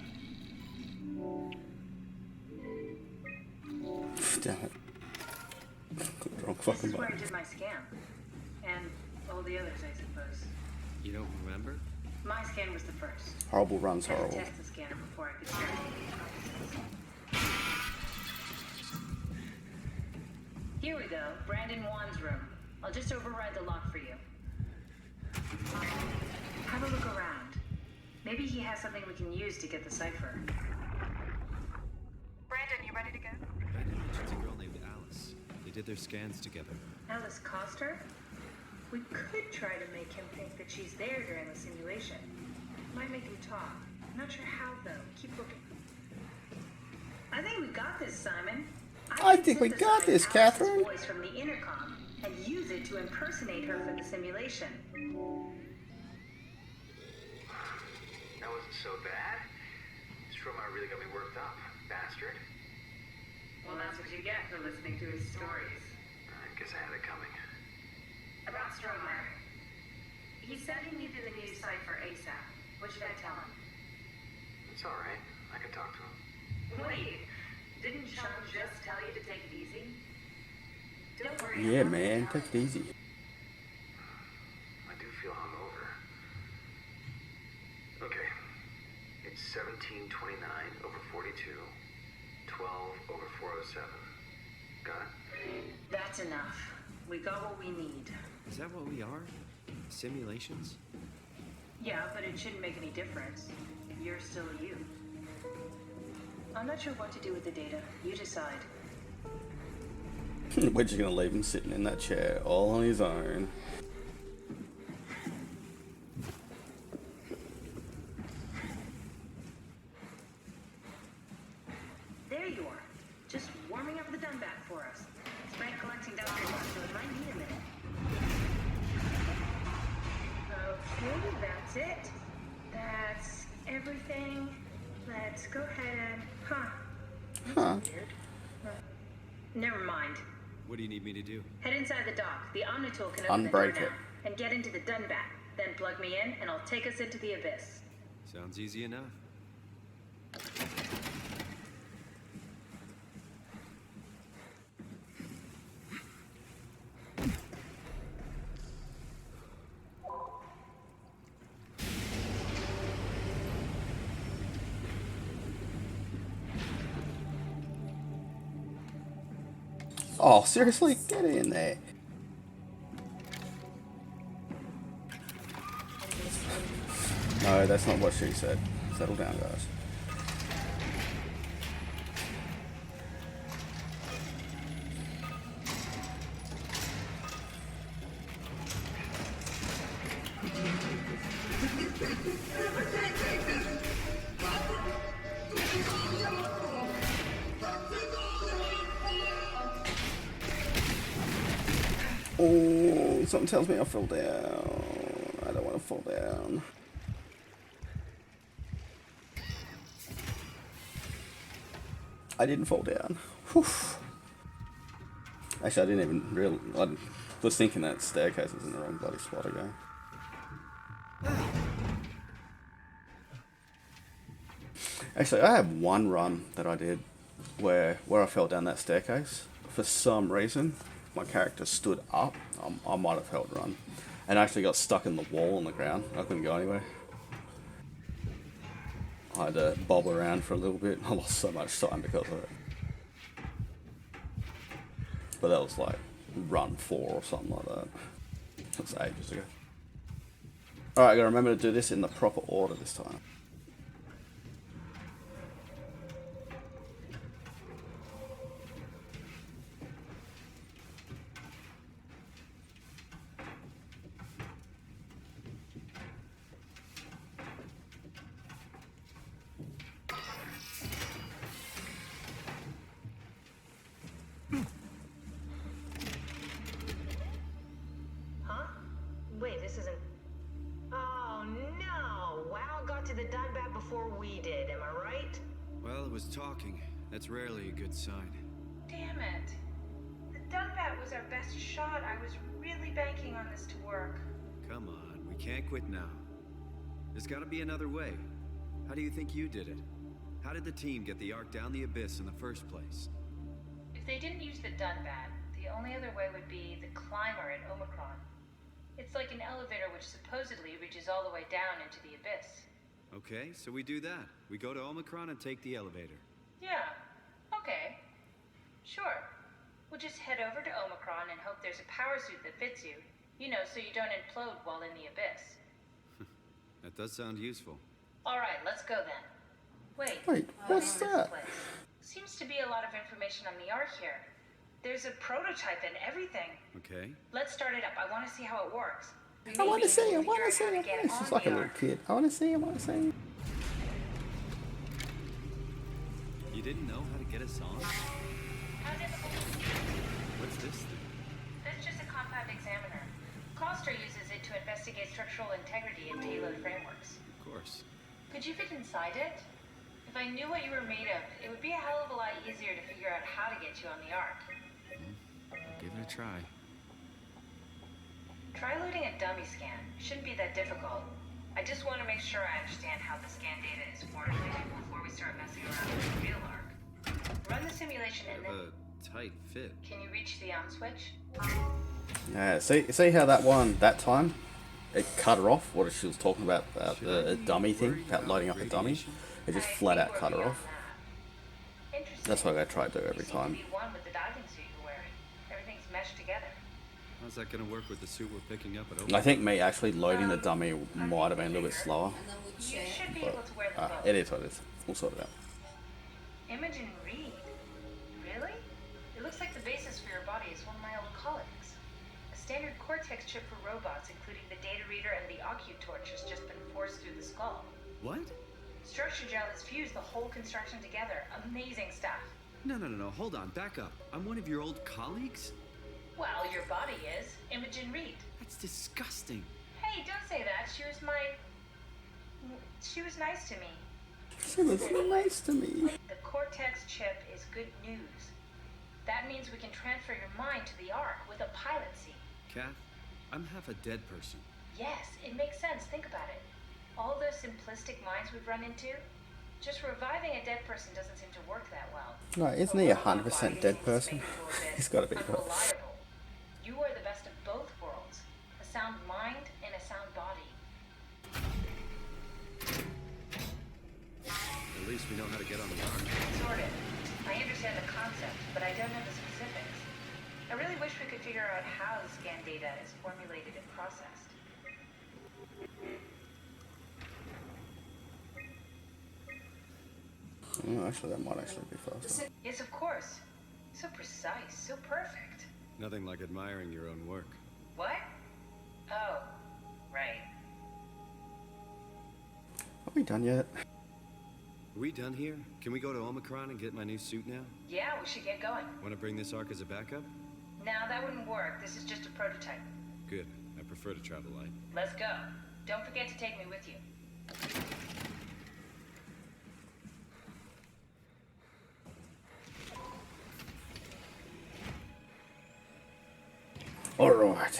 [SPEAKER 1] Damn it. Wrong
[SPEAKER 11] This
[SPEAKER 1] fucking
[SPEAKER 11] is where I
[SPEAKER 1] button.
[SPEAKER 11] did my scan. And all the others, I suppose.
[SPEAKER 3] You don't remember?
[SPEAKER 11] My scan was the first.
[SPEAKER 1] Horrible runs
[SPEAKER 11] Had to
[SPEAKER 1] horrible.
[SPEAKER 11] test the scanner before I could start the process. Here we go. Brandon Wan's room. I'll just override the lock for you. Have a look around. Maybe he has something we can use to get the cipher.
[SPEAKER 7] Brandon, you ready to go?
[SPEAKER 3] Brandon mentions a girl named Alice. They did their scans together.
[SPEAKER 11] Alice Coster? We could try to make him think that she's there during the simulation. Might make him talk. Not sure how, though. Keep looking. I think we got this, Simon.
[SPEAKER 1] I think we got this,
[SPEAKER 11] Alice's
[SPEAKER 1] Catherine.
[SPEAKER 11] voice from the intercom and use it to impersonate her for the simulation.
[SPEAKER 9] That wasn't so bad. Stroma really got me worked up, bastard.
[SPEAKER 11] Well, that's what you get for listening to his stories.
[SPEAKER 9] I guess I had it coming.
[SPEAKER 11] About Stromer. He said he needed a new cipher ASAP. What should I tell him?
[SPEAKER 9] It's all right. I can talk to him.
[SPEAKER 11] Wait, didn't Sean just tell you to take it easy?
[SPEAKER 1] Yeah, man, take it easy.
[SPEAKER 8] I do feel hungover. Okay. It's 1729 over 42, 12 over 407. Got it?
[SPEAKER 11] That's enough. We got what we need.
[SPEAKER 3] Is that what we are? Simulations?
[SPEAKER 11] Yeah, but it shouldn't make any difference. You're still you. I'm not sure what to do with the data. You decide.
[SPEAKER 1] We're just gonna leave him sitting in that chair all on his own.
[SPEAKER 11] There you are. Just warming up the dunbat for us. Spent collecting down the lot, so it might need a minute. Okay, that's it. That's everything. Let's go ahead and... That's weird. Never mind.
[SPEAKER 3] What do you need me to do?
[SPEAKER 11] Head inside the dock. The Omnitool can open the
[SPEAKER 1] Unbreak
[SPEAKER 11] door
[SPEAKER 1] it.
[SPEAKER 11] now. And get into the dunbat. Then plug me in, and I'll take us into the abyss.
[SPEAKER 3] Sounds easy enough.
[SPEAKER 1] Oh, seriously? Get in there. No, that's not what she said. Settle down, guys. Oh, something tells me I fell down. I don't want to fall down. I didn't fall down. Whew. Actually, I didn't even really. I was thinking that staircase was in the wrong bloody spot again. Actually, I have one run that I did where I fell down that staircase. For some reason, my character stood up. I might have held run, and actually got stuck in the wall on the ground. I couldn't go anywhere. I had to bob around for a little bit. I lost so much time because of it. But that was like run 4 or something like that. That was ages ago. Alright, I gotta remember to do this in the proper order this time.
[SPEAKER 11] Wait, this isn't... Oh, no! WoW got to the dunbat before we did, am I right?
[SPEAKER 3] Well, it was talking. That's rarely a good sign.
[SPEAKER 11] Damn it. The dunbat was our best shot. I was really banking on this to work.
[SPEAKER 3] Come on, we can't quit now. There's gotta be another way. How do you think you did it? How did the team get the Ark down the abyss in the first place?
[SPEAKER 11] If they didn't use the dunbat, the only other way would be the climber at Omicron. It's like an elevator which supposedly reaches all the way down into the abyss.
[SPEAKER 3] Okay, so we do that. We go to Omicron and take the elevator.
[SPEAKER 11] Yeah, okay. Sure. We'll just head over to Omicron and hope there's a power suit that fits you. You know, so you don't implode while in the abyss.
[SPEAKER 3] That does sound useful.
[SPEAKER 11] Alright, let's go then. Wait,
[SPEAKER 1] Wait, what's
[SPEAKER 11] this
[SPEAKER 1] that?
[SPEAKER 11] place? Seems to be a lot of information on the Ark here. There's a prototype and everything.
[SPEAKER 3] Okay.
[SPEAKER 11] Let's start it up. I want to see how it works.
[SPEAKER 1] I want to see it, I
[SPEAKER 11] Maybe
[SPEAKER 1] want to
[SPEAKER 11] we'll
[SPEAKER 1] see
[SPEAKER 11] figure
[SPEAKER 1] it.
[SPEAKER 11] out how to get
[SPEAKER 1] It's
[SPEAKER 11] on
[SPEAKER 1] just like a
[SPEAKER 11] the
[SPEAKER 1] little
[SPEAKER 11] Ark.
[SPEAKER 1] kid. I want to see it, I want to see it.
[SPEAKER 3] You didn't know how to get us on?
[SPEAKER 11] How difficult?
[SPEAKER 3] What's this thing?
[SPEAKER 11] That's just a compact examiner. Coster uses it to investigate structural integrity in payload frameworks.
[SPEAKER 3] Of course.
[SPEAKER 11] Could you fit inside it? If I knew what you were made of, it would be a hell of a lot easier to figure out how to get you on the Ark.
[SPEAKER 3] Give it a try.
[SPEAKER 11] Try loading a dummy scan. Shouldn't be that difficult. I just want to make sure I understand how the scan data is formulated before we start messing around with the real Ark. Run the simulation and
[SPEAKER 3] Have
[SPEAKER 11] then...
[SPEAKER 3] a tight fit.
[SPEAKER 11] Can you reach the on switch?
[SPEAKER 1] Yeah, see how that time, it cut her off, what she was talking about, the dummy thing, about loading up a dummy. It just flat out cut her off. That's what I try to do every time.
[SPEAKER 11] One with the diving suit you're wearing. Everything's meshed together.
[SPEAKER 3] How's that gonna work with the suit we're picking up at Oak?
[SPEAKER 1] I think me actually loading the dummy might have been a little bit slower.
[SPEAKER 11] You should be able to wear them both.
[SPEAKER 1] It is what it is. We'll sort it out.
[SPEAKER 11] Imogen Reed? Really? It looks like the basis for your body is one of my old colleagues. A standard cortex chip for robots, including the data reader and the OcuTorch, has just been forced through the skull.
[SPEAKER 3] What?
[SPEAKER 11] Structure gel has fused the whole construction together. Amazing stuff.
[SPEAKER 3] No, hold on, back up. I'm one of your old colleagues?
[SPEAKER 11] Well, your body is. Imogen Reed.
[SPEAKER 3] That's disgusting.
[SPEAKER 11] Hey, don't say that. She was nice to me.
[SPEAKER 1] She was nice to me.
[SPEAKER 11] The cortex chip is good news. That means we can transfer your mind to the Ark with a pilot seat.
[SPEAKER 3] Kath, I'm half a dead person.
[SPEAKER 11] Yes, it makes sense. Think about it. All those simplistic minds we've run into, just reviving a dead person doesn't seem to work that well.
[SPEAKER 1] No, isn't he 100% dead person? He's got to be.
[SPEAKER 11] Unreliable. You are the best of both worlds. A sound mind and a sound body.
[SPEAKER 3] At least we know how to get on the Ark.
[SPEAKER 11] Sort of. I understand the concept, but I don't know the specifics. I really wish we could figure out how the scan data is formulated and processed.
[SPEAKER 1] Oh, actually, that might actually be faster.
[SPEAKER 11] Yes, of course. So precise, so perfect.
[SPEAKER 3] Nothing like admiring your own work.
[SPEAKER 11] What? Oh, right.
[SPEAKER 1] Are we done yet?
[SPEAKER 3] Are we done here? Can we go to Omicron and get my new suit now?
[SPEAKER 11] Yeah, we should get going.
[SPEAKER 3] Want to bring this Ark as a backup?
[SPEAKER 11] No, that wouldn't work. This is just a prototype.
[SPEAKER 3] Good. I prefer to travel light.
[SPEAKER 11] Let's go. Don't forget to take me with you.
[SPEAKER 1] All right.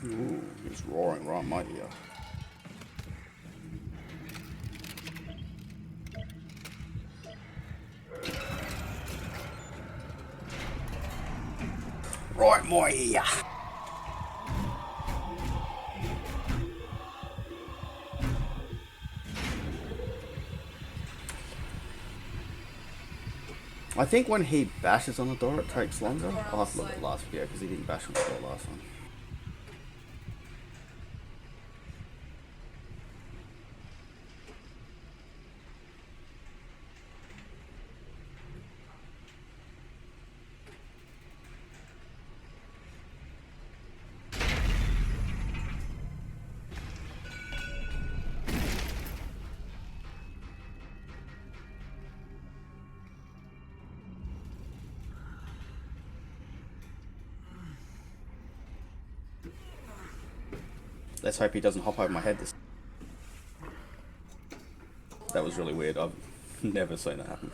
[SPEAKER 1] Ooh, he's roaring right in my ear. Right in my ear. I think when he bashes on the door, it takes longer. I'll have to look at the last video because he didn't bash on the door last one. Let's hope he doesn't hop over my head this. That was really weird. I've never seen that happen.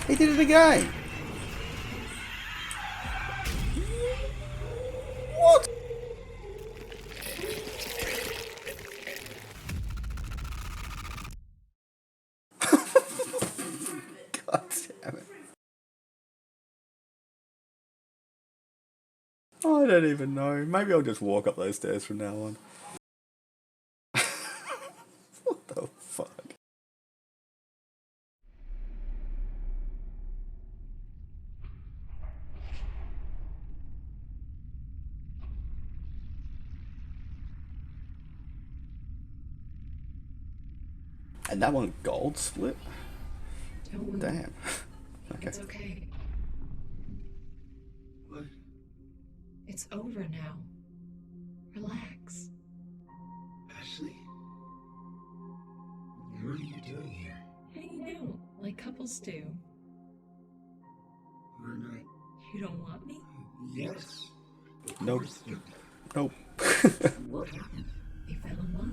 [SPEAKER 1] He did it again! What? God damn it. I don't even know. Maybe I'll just walk up those stairs from now on. What the fuck? And that one gold split?
[SPEAKER 2] Don't worry.
[SPEAKER 1] Damn. Okay.
[SPEAKER 2] It's okay.
[SPEAKER 10] What?
[SPEAKER 2] It's over now. Relax.
[SPEAKER 10] Ashley? What are you doing here?
[SPEAKER 2] Hanging out like couples do.
[SPEAKER 10] We're not.
[SPEAKER 2] You don't want me?
[SPEAKER 10] Yes.
[SPEAKER 1] Nope. Nope.
[SPEAKER 2] What happened? We fell in love.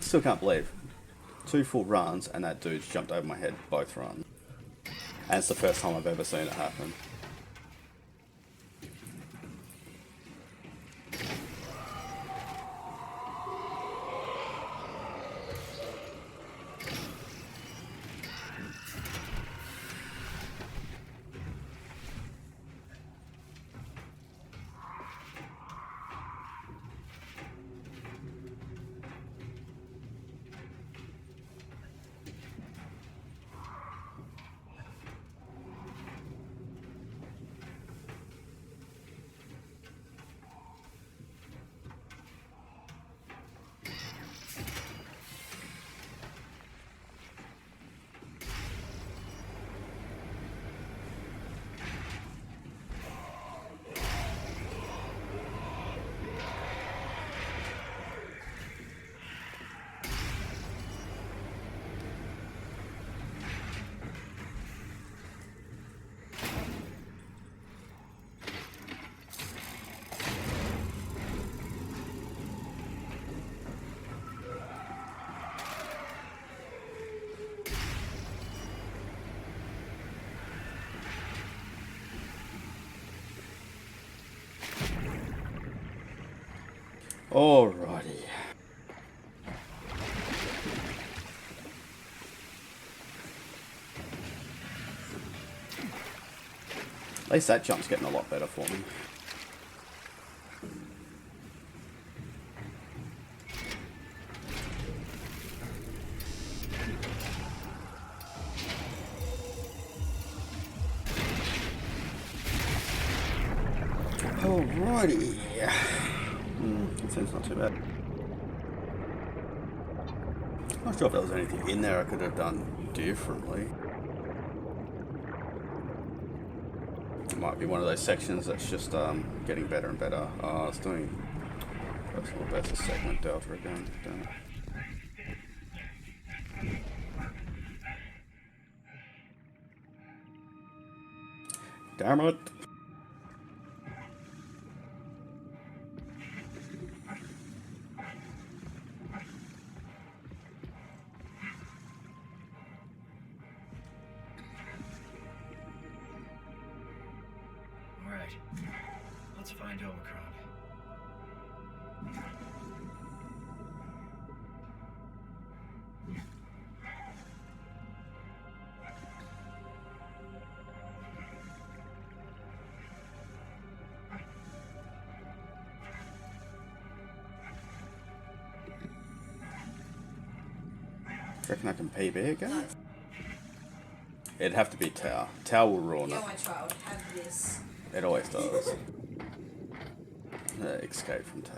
[SPEAKER 1] Still can't believe 2 full runs and that dude's jumped over my head both runs. And it's the first time I've ever seen it happen. Alrighty. At least that jump's getting a lot better for me. Alrighty. Seems not too bad. Not sure if there was anything in there I could have done differently. It might be one of those sections that's just getting better and better. It's doing personal versus segment delta again. Damn it. Damn it.
[SPEAKER 9] Let's find Omicron.
[SPEAKER 1] Reckon I can PB again? It'd have to be Tau. Tau will ruin it. It always does. Escape from Tau.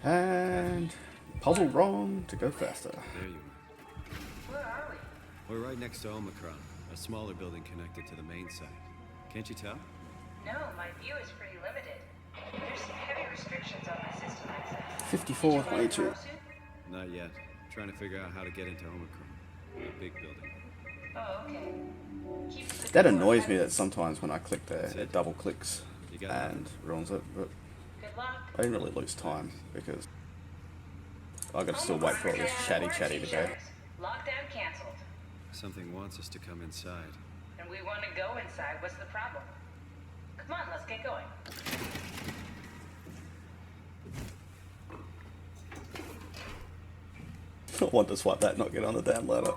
[SPEAKER 1] And puzzle wrong to go faster.
[SPEAKER 3] There you are.
[SPEAKER 11] Where are we?
[SPEAKER 3] We're right next to Omicron, a smaller building connected to the main site. Can't you tell?
[SPEAKER 11] No, my view is pretty limited. There's some heavy restrictions on my system access.
[SPEAKER 1] 5422.
[SPEAKER 3] Not yet. Trying to figure out how to get into Omicron. A big building.
[SPEAKER 11] Oh, okay. Keep the
[SPEAKER 1] That
[SPEAKER 11] door
[SPEAKER 1] annoys me
[SPEAKER 11] open.
[SPEAKER 1] that sometimes when I click there, it double clicks
[SPEAKER 3] You got that?
[SPEAKER 1] and ruins it, but
[SPEAKER 11] Good luck.
[SPEAKER 1] I didn't really lose time because I gotta still wait for all this chatty to go.
[SPEAKER 11] Lockdown canceled.
[SPEAKER 3] Something wants us to come inside.
[SPEAKER 11] And we want to go inside. What's the problem? Come on, let's get going.
[SPEAKER 1] I want to swipe that, not get on the damn ladder.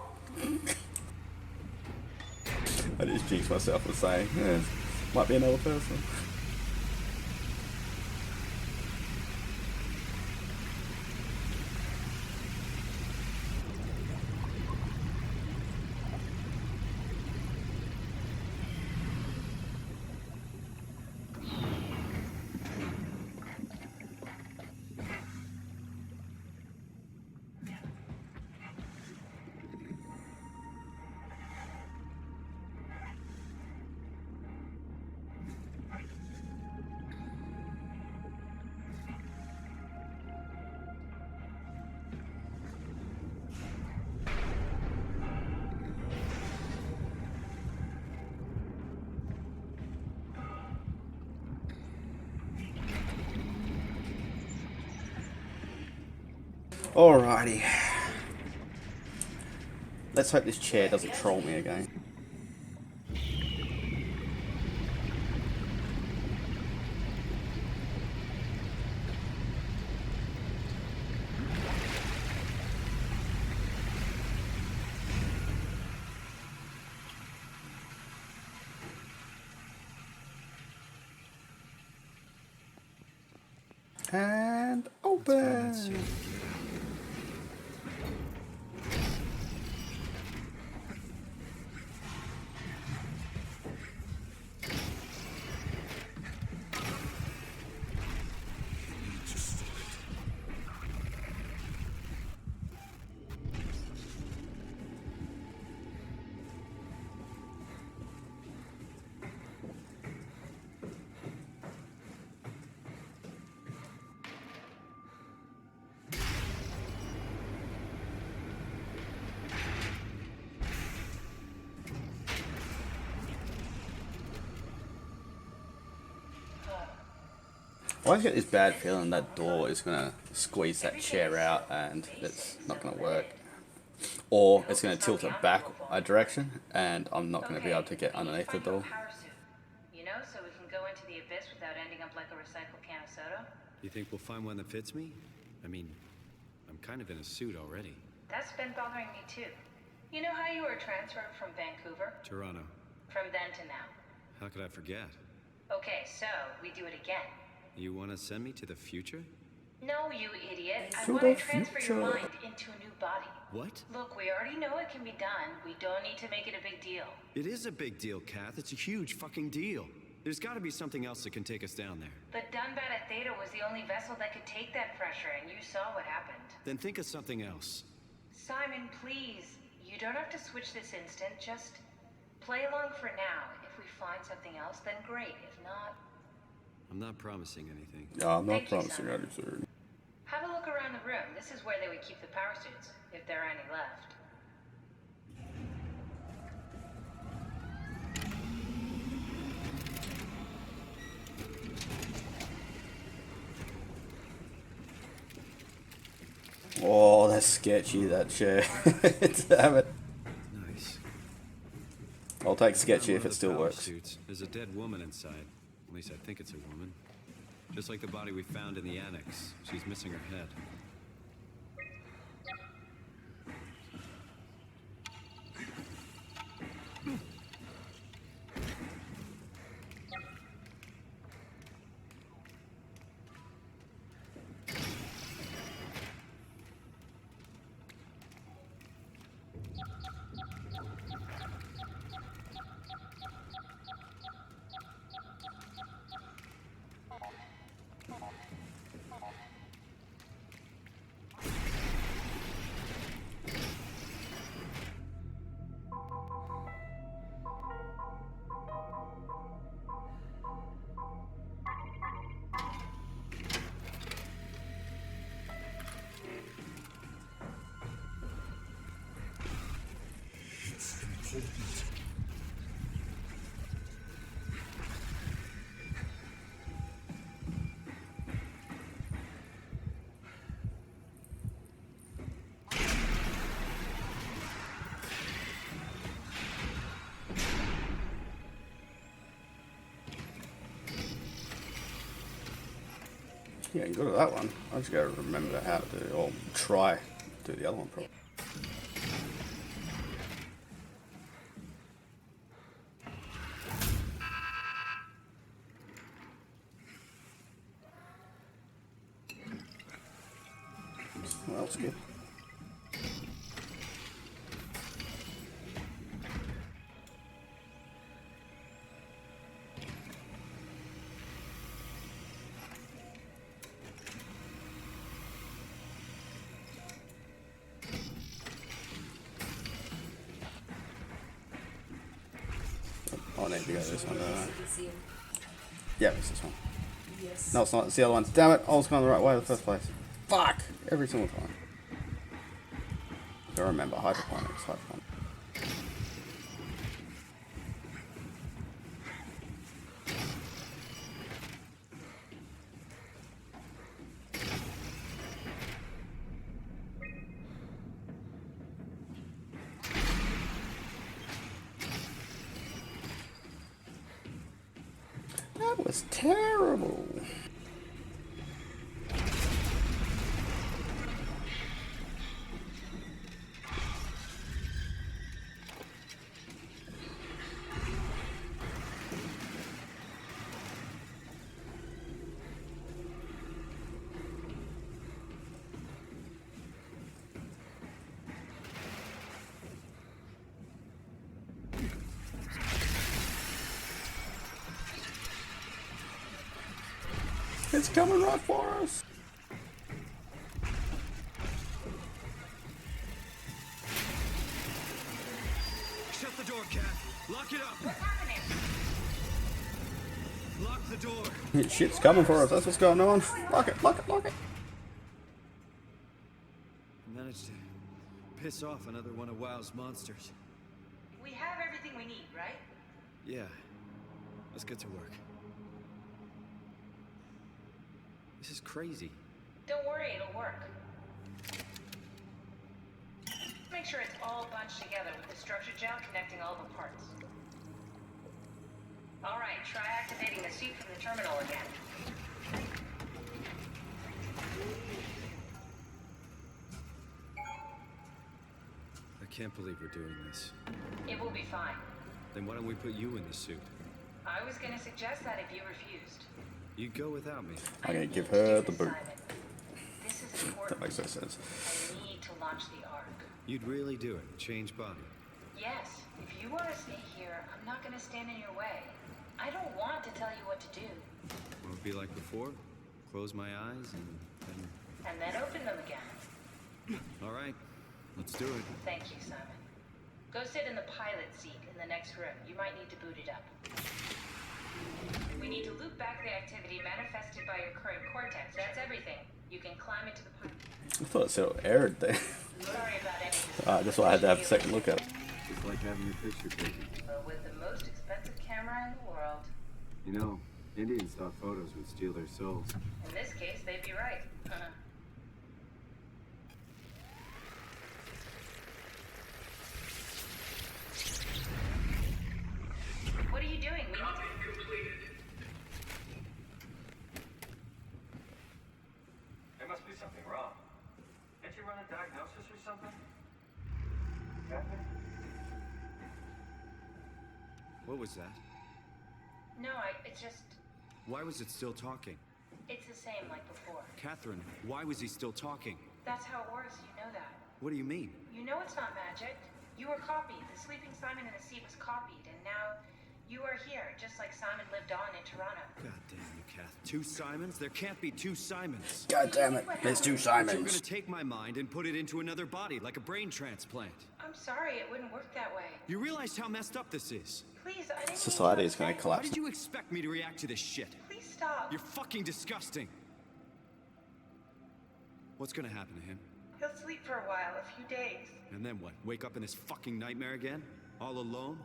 [SPEAKER 1] I just jinxed myself with saying, might be another person. Alrighty. Let's hope this chair doesn't troll me again. And open! I always get this bad feeling that door is going to squeeze that chair out and it's not going to work. Or it's going to tilt it back a direction and I'm not going to be able to get underneath the door.
[SPEAKER 11] You know, so we can go into the abyss without ending up like a recycled can of soda?
[SPEAKER 3] You think we'll find one that fits me? I mean, I'm kind of in a suit already.
[SPEAKER 11] That's been bothering me too. You know how you were transferred from Vancouver?
[SPEAKER 3] Toronto.
[SPEAKER 11] From then to now.
[SPEAKER 3] How could I forget?
[SPEAKER 11] Okay, so we do it again.
[SPEAKER 3] You want to send me to the future?
[SPEAKER 11] No, you idiot. I
[SPEAKER 1] To
[SPEAKER 11] want
[SPEAKER 1] the
[SPEAKER 11] to transfer
[SPEAKER 1] future.
[SPEAKER 11] your mind into a new body.
[SPEAKER 3] What?
[SPEAKER 11] Look, we already know it can be done. We don't need to make it a big deal.
[SPEAKER 3] It is a big deal, Kath. It's a huge fucking deal. There's got to be something else that can take us down there.
[SPEAKER 11] The Dunbat at Theta was the only vessel that could take that pressure, and you saw what happened.
[SPEAKER 3] Then think of something else.
[SPEAKER 11] Simon, please. You don't have to switch this instant. Just play along for now. If we find something else, then great. If not...
[SPEAKER 3] I'm not promising anything.
[SPEAKER 1] No, I'm not
[SPEAKER 11] Thank you,
[SPEAKER 1] promising
[SPEAKER 11] Simon.
[SPEAKER 1] anything.
[SPEAKER 11] Have a look around the room. This is where they would keep the power suits, if there are any left.
[SPEAKER 1] Oh, that's sketchy, that chair. Damn it.
[SPEAKER 3] Nice.
[SPEAKER 1] I'll take sketchy
[SPEAKER 3] One
[SPEAKER 1] if
[SPEAKER 3] of
[SPEAKER 1] it
[SPEAKER 3] the
[SPEAKER 1] still
[SPEAKER 3] power
[SPEAKER 1] works.
[SPEAKER 3] suits. There's a dead woman inside. At least I think it's a woman. Just like the body we found in the annex. She's missing her head.
[SPEAKER 1] Yeah, good at that one. I just gotta remember how to do, or try to do the other one properly. Well, that's good. Oh, I need to go this one, don't I? Yeah, it's this one. No, it's not. It's the other one. Damn it! I was going the right way in the first place. Fuck! Every single time. I remember hydroponics. That was terrible. It's coming right for us.
[SPEAKER 3] Shut the door, Cat. Lock it up.
[SPEAKER 7] What's happening?
[SPEAKER 3] Lock the door.
[SPEAKER 1] Shit's coming for us. That's what's going on. Lock it, lock it, lock it.
[SPEAKER 3] Managed to piss off another one of WoW's monsters.
[SPEAKER 11] We have everything we need, right?
[SPEAKER 3] Yeah. Let's get to work. This is crazy.
[SPEAKER 11] Don't worry, it'll work. Make sure it's all bunched together with the structure gel connecting all the parts. All right, try activating the suit from the terminal again.
[SPEAKER 3] I can't believe we're doing this.
[SPEAKER 11] It will be fine.
[SPEAKER 3] Then why don't we put you in the suit?
[SPEAKER 11] I was gonna suggest that if you refused.
[SPEAKER 3] You'd go without me.
[SPEAKER 1] I'm gonna give her the boot.
[SPEAKER 11] This is important.
[SPEAKER 1] That makes no sense.
[SPEAKER 11] I need to launch the Ark.
[SPEAKER 3] You'd really do it. Change body.
[SPEAKER 11] Yes, if you want to stay here, I'm not gonna stand in your way. I don't want to tell you what to do.
[SPEAKER 3] Won't be like before. Close my eyes and
[SPEAKER 11] then open them again.
[SPEAKER 3] All right. Let's do it.
[SPEAKER 11] Thank you, Simon. Go sit in the pilot seat in the next room. You might need to boot it up. We need to loop back the activity manifested by your current cortex. That's everything. You can climb into the pilot.
[SPEAKER 1] I thought it still aired there.
[SPEAKER 11] Sorry about any.
[SPEAKER 1] That's why I had to have a second look at it.
[SPEAKER 3] It's like having your picture taken.
[SPEAKER 11] But with the most expensive camera in the world.
[SPEAKER 3] You know, Indians thought photos would steal their souls.
[SPEAKER 11] In this case, they'd be right. What are you doing? We need to...
[SPEAKER 10] Completed.
[SPEAKER 9] There must be something wrong. Didn't you run a diagnosis or something? Catherine?
[SPEAKER 3] What was that?
[SPEAKER 11] No, it's just...
[SPEAKER 3] Why was it still talking?
[SPEAKER 11] It's the same like before.
[SPEAKER 3] Catherine, why was he still talking?
[SPEAKER 11] That's how it works, you know that.
[SPEAKER 3] What do you mean?
[SPEAKER 11] You know it's not magic. You were copied. The sleeping Simon in the sea was copied, and now you are here, just like Simon lived on in Toronto.
[SPEAKER 3] God damn you, Kath. Two Simons? There can't be two Simons.
[SPEAKER 1] God damn it. There's two
[SPEAKER 3] But you're
[SPEAKER 1] Simons.
[SPEAKER 3] gonna take my mind and put it into another body, like a brain transplant.
[SPEAKER 11] I'm sorry, it wouldn't work that way.
[SPEAKER 3] You realize how messed up this is?
[SPEAKER 11] Please, I didn't...
[SPEAKER 1] Society is going to
[SPEAKER 3] How
[SPEAKER 1] collapse.
[SPEAKER 3] did you expect me to react to this shit?
[SPEAKER 11] Please stop.
[SPEAKER 3] You're fucking disgusting. What's gonna happen to him?
[SPEAKER 11] He'll sleep for a while, a few days.
[SPEAKER 3] And then what? Wake up in this fucking nightmare again? All alone?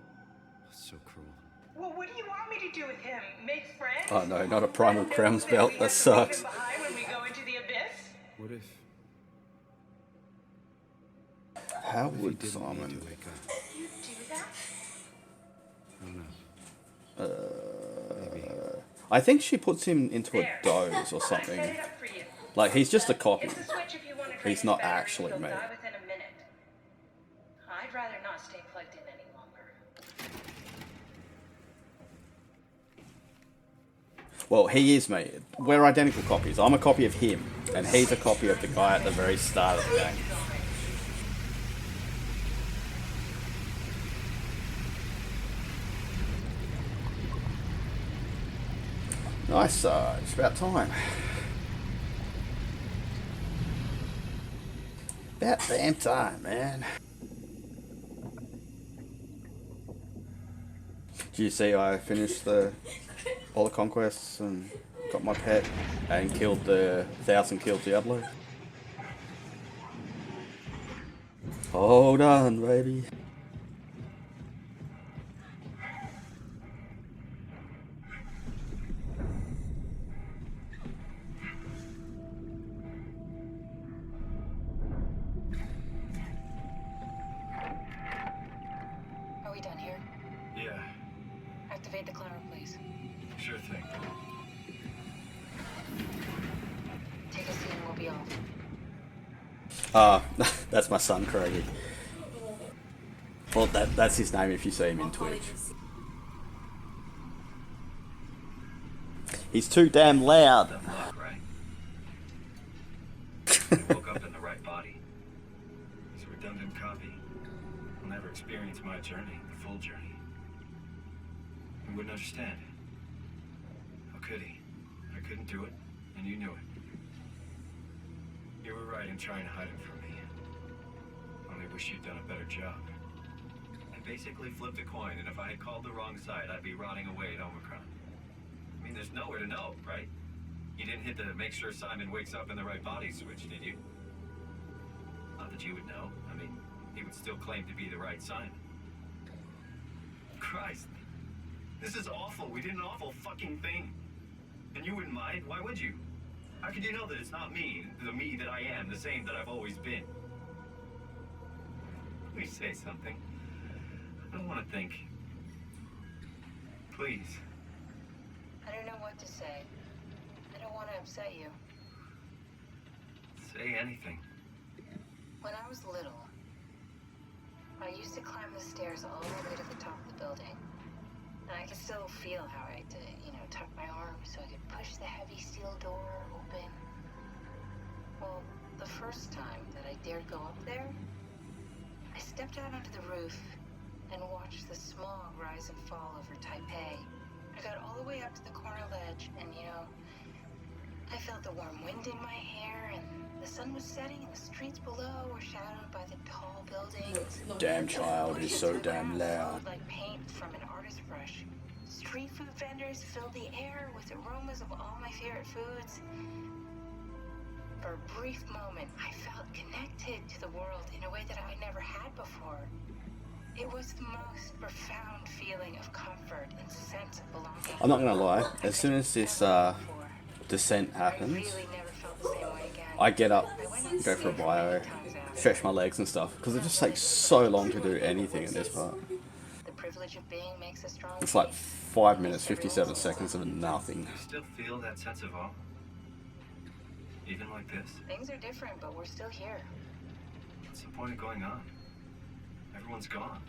[SPEAKER 3] So cruel.
[SPEAKER 11] Well, what do you want me to do with him? Make friends?
[SPEAKER 1] Oh no, not a primal
[SPEAKER 11] And
[SPEAKER 1] Krem's
[SPEAKER 11] that
[SPEAKER 1] belt.
[SPEAKER 11] we
[SPEAKER 1] That
[SPEAKER 11] have to leave
[SPEAKER 1] sucks.
[SPEAKER 11] him behind when we go into the abyss?
[SPEAKER 3] What if...
[SPEAKER 1] How
[SPEAKER 3] What if he
[SPEAKER 1] would
[SPEAKER 3] didn't
[SPEAKER 1] Simon?
[SPEAKER 11] You
[SPEAKER 3] need to wake up?
[SPEAKER 11] do that?
[SPEAKER 3] I don't know. Maybe.
[SPEAKER 1] I think she puts him into a doze or something.
[SPEAKER 11] Set it up for you.
[SPEAKER 1] Like, he's just a copy.
[SPEAKER 11] It's a switch if you want to drain
[SPEAKER 1] He's not
[SPEAKER 11] the batteries,
[SPEAKER 1] actually
[SPEAKER 11] they'll
[SPEAKER 1] me.
[SPEAKER 11] die within a minute. I'd rather not stay plugged in any longer.
[SPEAKER 1] Well, he is me. We're identical copies. I'm a copy of him, and he's a copy of the guy at the very start of the game. Nice, it's about time. About damn time, man. Did you see I finished all the conquests and got my pet and killed the 1,000 kill Diablo? Hold on, baby.
[SPEAKER 2] Are we done here?
[SPEAKER 9] Yeah,
[SPEAKER 2] Activate the climber, please.
[SPEAKER 9] sure thing.
[SPEAKER 2] Take a seat and we'll be off.
[SPEAKER 1] That's my son, Craigie. Well, that's his name if you see him in Twitch. He's too damn loud.
[SPEAKER 9] Dumb luck, right? Woke up in the right body. He's a redundant copy. He'll never experience my journey, the full journey. He wouldn't understand. How could he? I couldn't do it, and you knew it. You were right in trying to hide it from me. Only wish you'd done a better job. I basically flipped a coin, and if I had called the wrong side, I'd be rotting away at Omicron. I mean, there's nowhere to know, right? You didn't hit the make sure Simon wakes up in the right body switch, did you? Not that you would know. I mean, he would still claim to be the right Simon. Christ. This is awful. We did an awful fucking thing. And you wouldn't mind? Why would you? How could you know that it's not me, the me that I am, the same that I've always been? Please say something. I don't want to think. Please.
[SPEAKER 2] I don't know what to say. I don't want to upset you.
[SPEAKER 9] Say anything.
[SPEAKER 2] When I was little, I used to climb the stairs all the way to the top of the building. And I could still feel how I had to, tuck my arm so I could push the heavy steel door open. Well, the first time that I dared go up there, I stepped out onto the roof and watched the smog rise and fall over Taipei. I got all the way up to the corner ledge and, I felt the warm wind in my hair and the sun was setting and the streets below were shadowed by the tall buildings.
[SPEAKER 1] Damn child is so damn loud.
[SPEAKER 2] Like paint from an artist's brush. Street food vendors filled the air with aromas of all my favorite foods. For a brief moment, I felt connected to the world in a way that I never had before. It was the most profound feeling of comfort and sense of belonging.
[SPEAKER 1] I'm not gonna lie, as soon as this descent happens, I get up, go for a bio, stretch my legs and stuff, because it just takes so long to do anything in this part.
[SPEAKER 2] The privilege of being makes us strong.
[SPEAKER 1] It's like 5 minutes, 57 seconds of nothing.
[SPEAKER 9] You still feel that sense of awe? Even like this?
[SPEAKER 2] Things are different, but we're still here.
[SPEAKER 9] What's the point of going on? Everyone's gone.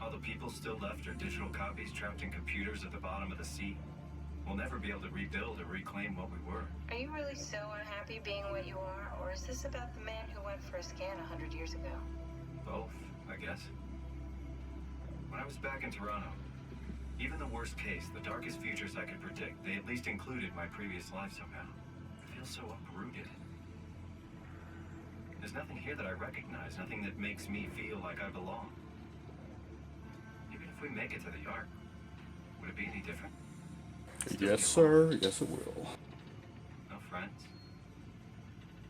[SPEAKER 9] All the people still left are digital copies trapped in computers at the bottom of the sea. We'll never be able to rebuild or reclaim what we were.
[SPEAKER 2] Are you really so unhappy being what you are, or is this about the man who went for a scan 100 years ago?
[SPEAKER 9] Both, I guess. When I was back in Toronto, even the worst case, the darkest futures I could predict, they at least included my previous life somehow. I feel so uprooted. There's nothing here that I recognize, nothing that makes me feel like I belong. Even if we make it to the Ark, would it be any different?
[SPEAKER 1] Yes, sir. Yes, it will.
[SPEAKER 9] No friends.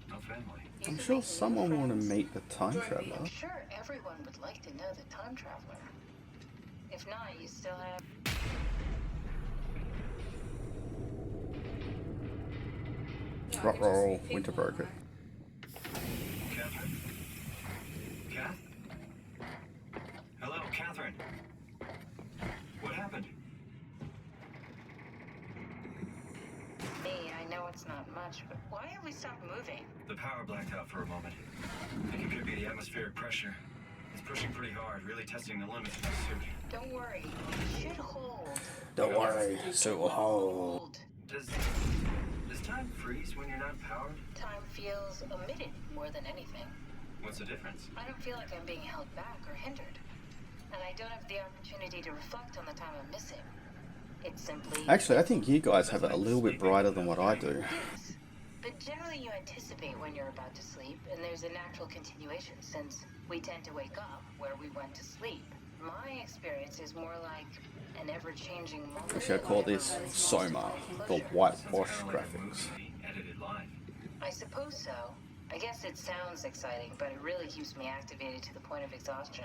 [SPEAKER 9] No family.
[SPEAKER 1] I'm sure someone will want to meet the time traveler.
[SPEAKER 2] I'm sure everyone would like to know the time traveler. If not, you still have...
[SPEAKER 1] Roll, Winter Broker.
[SPEAKER 9] Catherine? Kath? Hello, Catherine. What happened?
[SPEAKER 2] much, but why have we stopped moving?
[SPEAKER 9] The power blacked out for a moment. I think it could be the atmospheric pressure. It's pushing pretty hard, really testing the limits of the suit.
[SPEAKER 2] Don't worry, it should hold.
[SPEAKER 1] Don't worry, suit will hold.
[SPEAKER 9] Does time freeze when you're not powered?
[SPEAKER 2] Time feels omitted more than anything.
[SPEAKER 9] What's the difference?
[SPEAKER 2] I don't feel like I'm being held back or hindered. And I don't have the opportunity to reflect on the time I'm missing. It's simply...
[SPEAKER 1] Actually, I think you guys have it a little bit brighter than what I do.
[SPEAKER 2] Yes. But generally you anticipate when you're about to sleep, and there's a natural continuation since we tend to wake up where we went to sleep. My experience is more like an ever-changing moment.
[SPEAKER 1] Actually, I call this SOMA, the whitewash graphics.
[SPEAKER 9] Edited live.
[SPEAKER 2] I suppose so. I guess it sounds exciting, but it really keeps me activated to the point of exhaustion.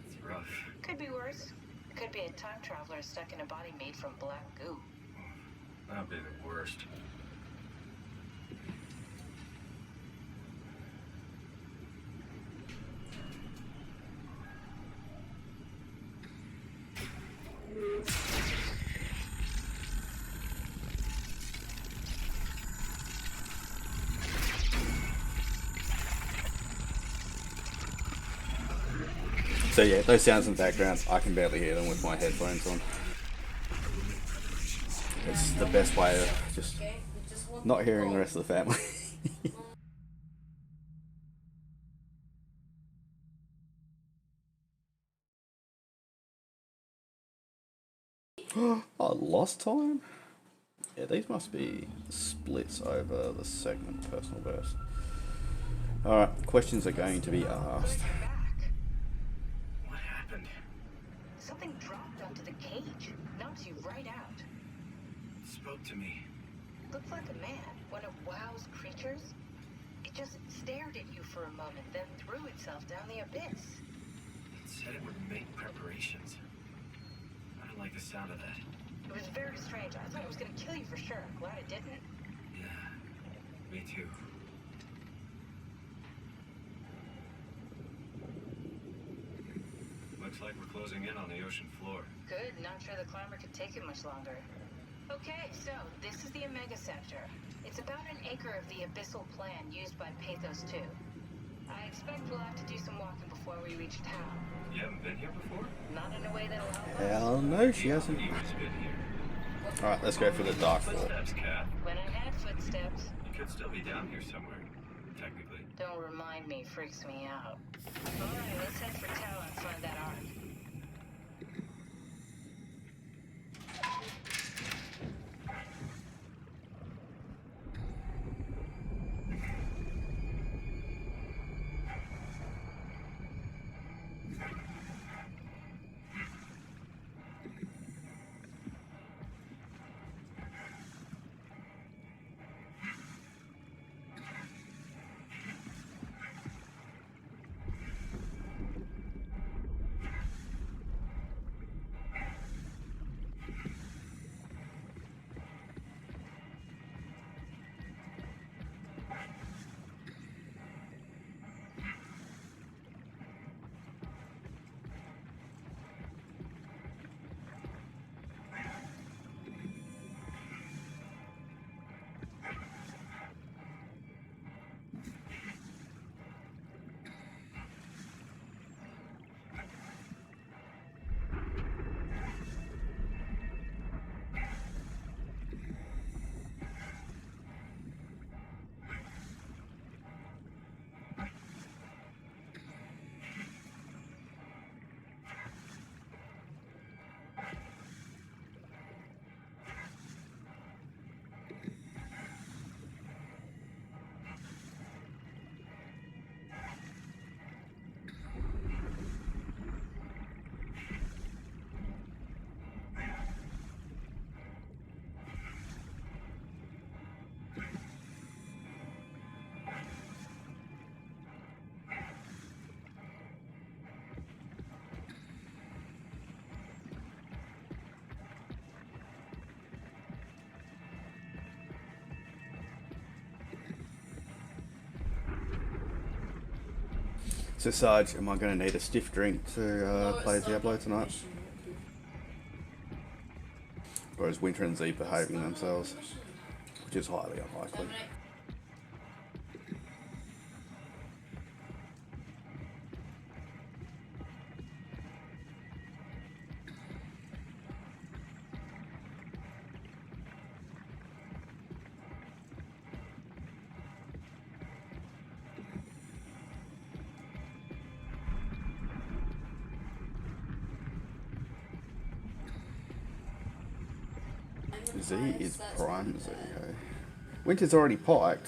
[SPEAKER 9] It's rough.
[SPEAKER 2] Could be worse. It could be a time traveler stuck in a body made from black goo.
[SPEAKER 9] That'd be the worst.
[SPEAKER 1] So yeah, those sounds in the background, I can barely hear them with my headphones on. It's the best way of just not hearing the rest of the family. Oh, lost time? Yeah, these must be splits over the segment personal verse. Alright, questions are going to be asked.
[SPEAKER 9] What happened?
[SPEAKER 2] Something dropped onto the cage. Knocks you right out.
[SPEAKER 9] It spoke to me.
[SPEAKER 2] Looked like a man, one of WoW's creatures. It just stared at you for a moment, then threw itself down the abyss.
[SPEAKER 9] It said it would make preparations. I don't like the sound of that.
[SPEAKER 2] It was very strange. I thought it was going to kill you for sure. I'm glad it didn't.
[SPEAKER 9] Yeah, me too. Looks like we're closing in on the ocean floor.
[SPEAKER 2] Good. Not sure the climber could take it much longer. Okay, so this is the Omega Sector. It's about an acre of the abyssal plan used by Pathos 2. I expect we'll have to do some walking before we reach town.
[SPEAKER 9] You haven't been here before?
[SPEAKER 2] Not in a way that'll help us.
[SPEAKER 1] Hell no, she hasn't.
[SPEAKER 9] You've been here.
[SPEAKER 1] Alright, let's go for the dark floor.
[SPEAKER 9] Footsteps, Cat.
[SPEAKER 2] When I had footsteps.
[SPEAKER 9] You could still be down here somewhere, technically.
[SPEAKER 2] Don't remind me, freaks me out. Alright, let's head for town and find that ark.
[SPEAKER 1] So Sarge, am I going to need a stiff drink to play Diablo tonight? Or is Winter and Z behaving themselves? which is highly unlikely. Z is prime Z. Eh? Winter's already piked.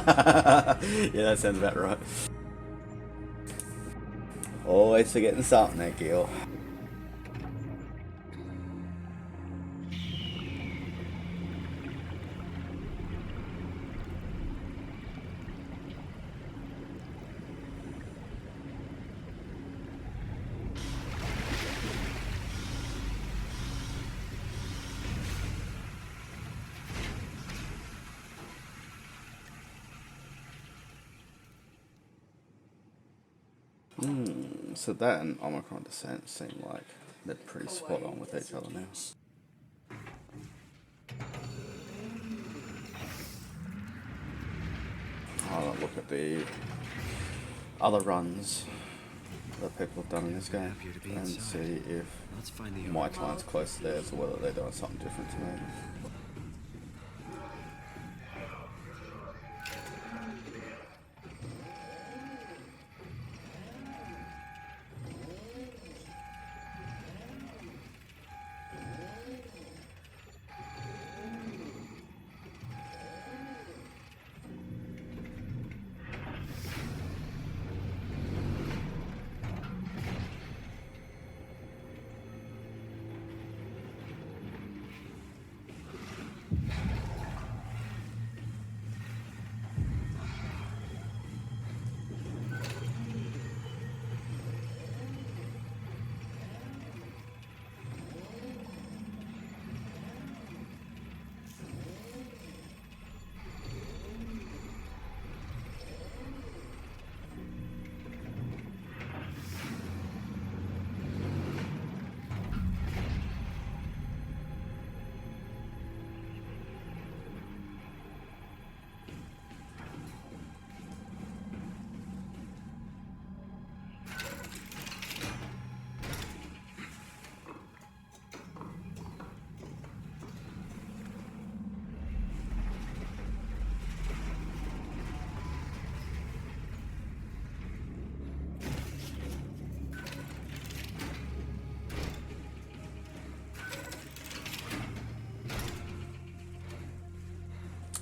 [SPEAKER 1] Yeah, that sounds about right. Always forgetting something there, Gil. So that and Omicron Descent seem like they're pretty spot on with each other now. I'll look at the other runs that people have done in this game and see if my time's close to theirs or whether they're doing something different to me.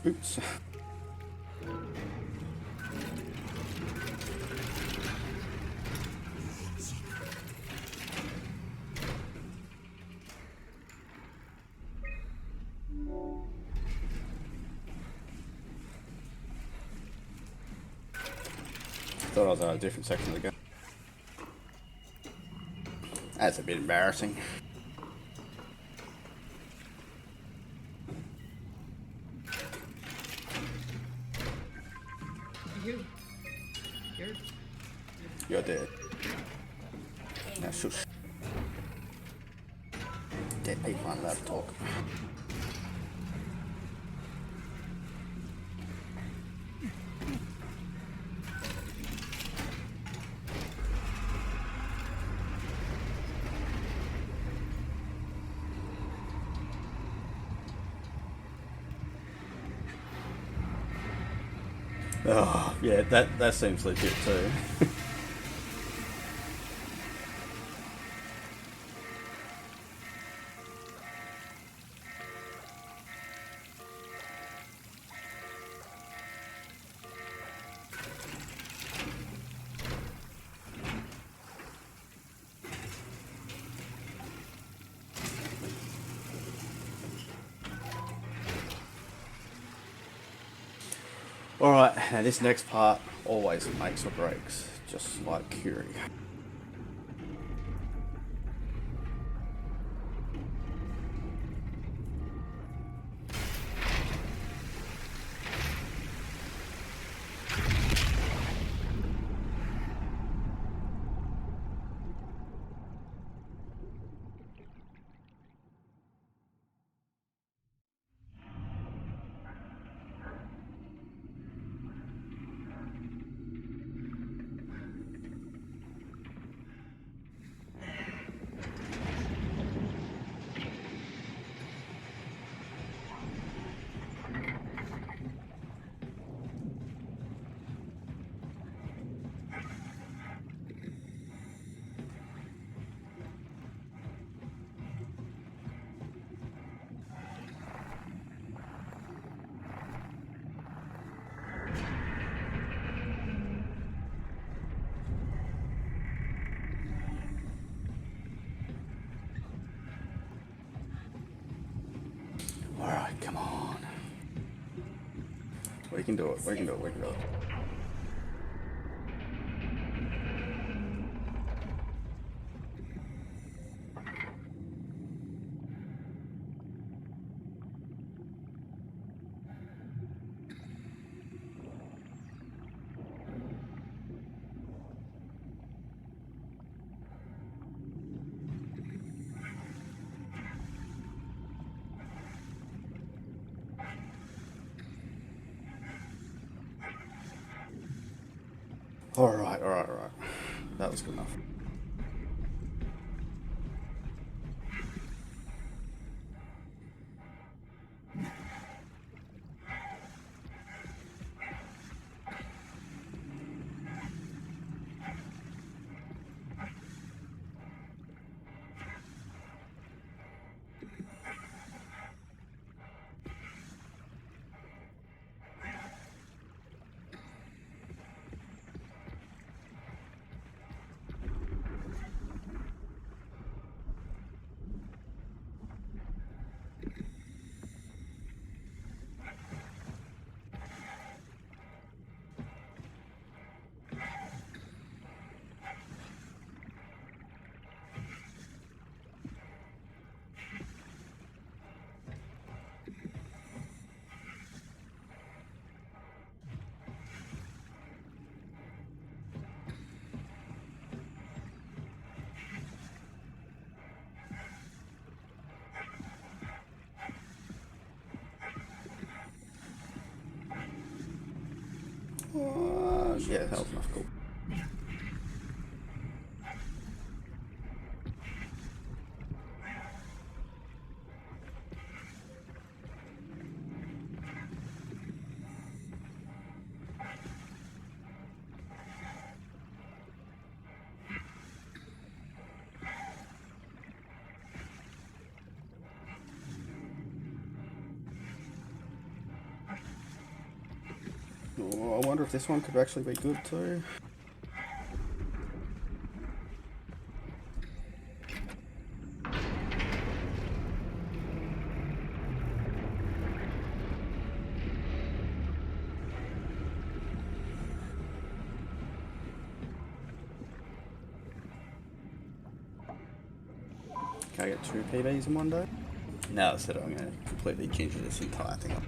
[SPEAKER 1] Oops. Thought I was on a different section of the game. That's a bit embarrassing. You're dead. No. Yeah, shush. Dead people aren't allowed to talk. Oh, yeah, that seems legit too. Alright, now this next part always makes or breaks, just like Curie. Alright, come on. We can do it, we can do it, we can do it. Alright, alright, alright. That was good enough. Yeah, that was enough, cool. Oh, I wonder if this one could actually be good too. Can I get 2 PBs in one day? Now that's it, I'm going to completely ginger this entire thing up.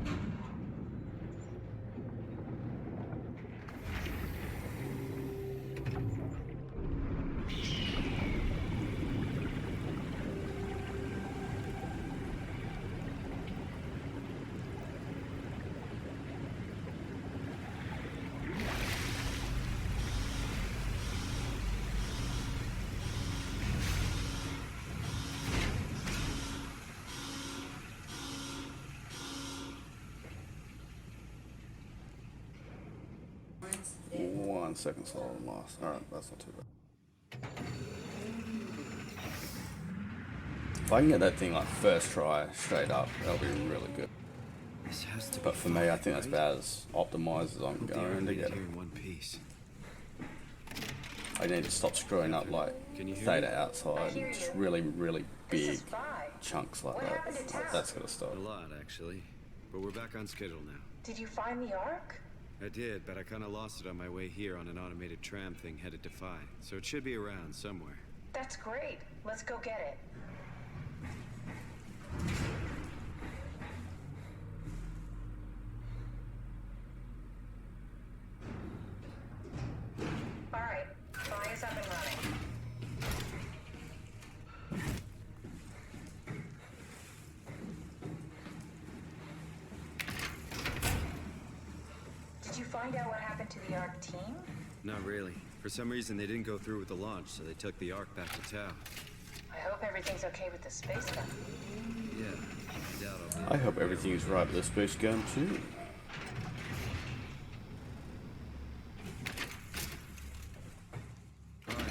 [SPEAKER 1] 1 second slower than last. Alright, that's not too bad. If I can get that thing like first try straight up, that'll be really good.
[SPEAKER 3] This has to
[SPEAKER 1] But for me, I think that's about as optimized as I'm going to get it.
[SPEAKER 3] in one piece.
[SPEAKER 1] I need to stop screwing up like theta outside and just really, really big chunks like that. That's gonna stop.
[SPEAKER 3] A lot, actually. But we're back on schedule now.
[SPEAKER 11] Did you find the Ark?
[SPEAKER 3] I did, but I kind of lost it on my way here on an automated tram thing headed to Phi. So it should be around somewhere.
[SPEAKER 11] That's great. Let's go get it. All right, Phi is up and running. Did you find out what happened to the Ark team?
[SPEAKER 3] Not really. For some reason, they didn't go through with the launch, so they took the Ark back to Tau.
[SPEAKER 11] I hope everything's okay with the space gun.
[SPEAKER 3] Yeah, I doubt I'll be.
[SPEAKER 1] I hope everything's right with the space gun too.
[SPEAKER 3] Alright,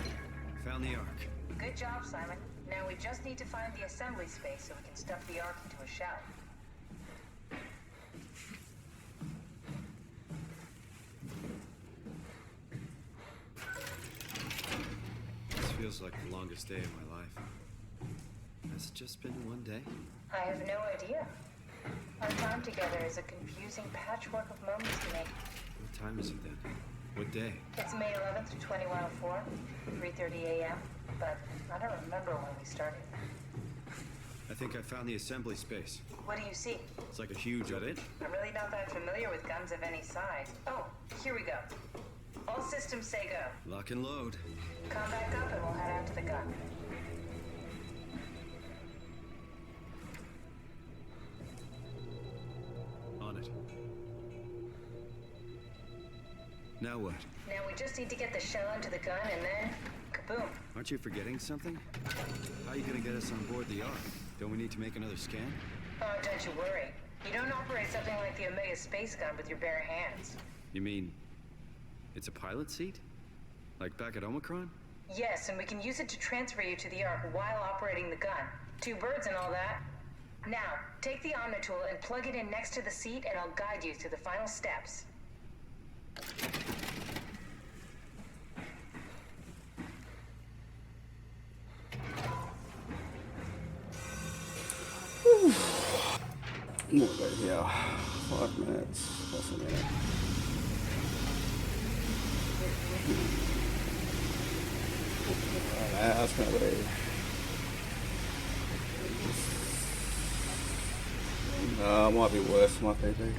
[SPEAKER 3] found the Ark.
[SPEAKER 11] Good job, Simon. Now we just need to find the assembly space so we can stuff the Ark into a shell.
[SPEAKER 3] This feels like the longest day of my life. Has it just been one day?
[SPEAKER 11] I have no idea. Our time together is a confusing patchwork of moments to make.
[SPEAKER 3] What time is it then? What day?
[SPEAKER 11] It's May 11th, 2104, 3:30 a.m., but I don't remember when we started.
[SPEAKER 3] I think I found the assembly space.
[SPEAKER 11] What do you see?
[SPEAKER 3] It's like a huge... Got it?
[SPEAKER 11] I'm really not that familiar with guns of any size. Oh, here we go. All systems say go.
[SPEAKER 3] Lock and load.
[SPEAKER 11] Come back up and we'll head out to the gun.
[SPEAKER 3] On it. Now what?
[SPEAKER 11] Now we just need to get the shell into the gun and then, kaboom.
[SPEAKER 3] Aren't you forgetting something? How are you gonna get us on board the Ark? Don't we need to make another scan?
[SPEAKER 11] Oh, don't you worry. You don't operate something like the Omega space gun with your bare hands.
[SPEAKER 3] You mean... it's a pilot seat? Like back at Omicron?
[SPEAKER 11] Yes, and we can use it to transfer you to the Ark while operating the gun. 2 birds and all that. Now, take the Omnitool and plug it in next to the seat and I'll guide you through the final steps.
[SPEAKER 1] What about here? 5 minutes. Plus a minute. That's gonna be. Might be worse, my PP.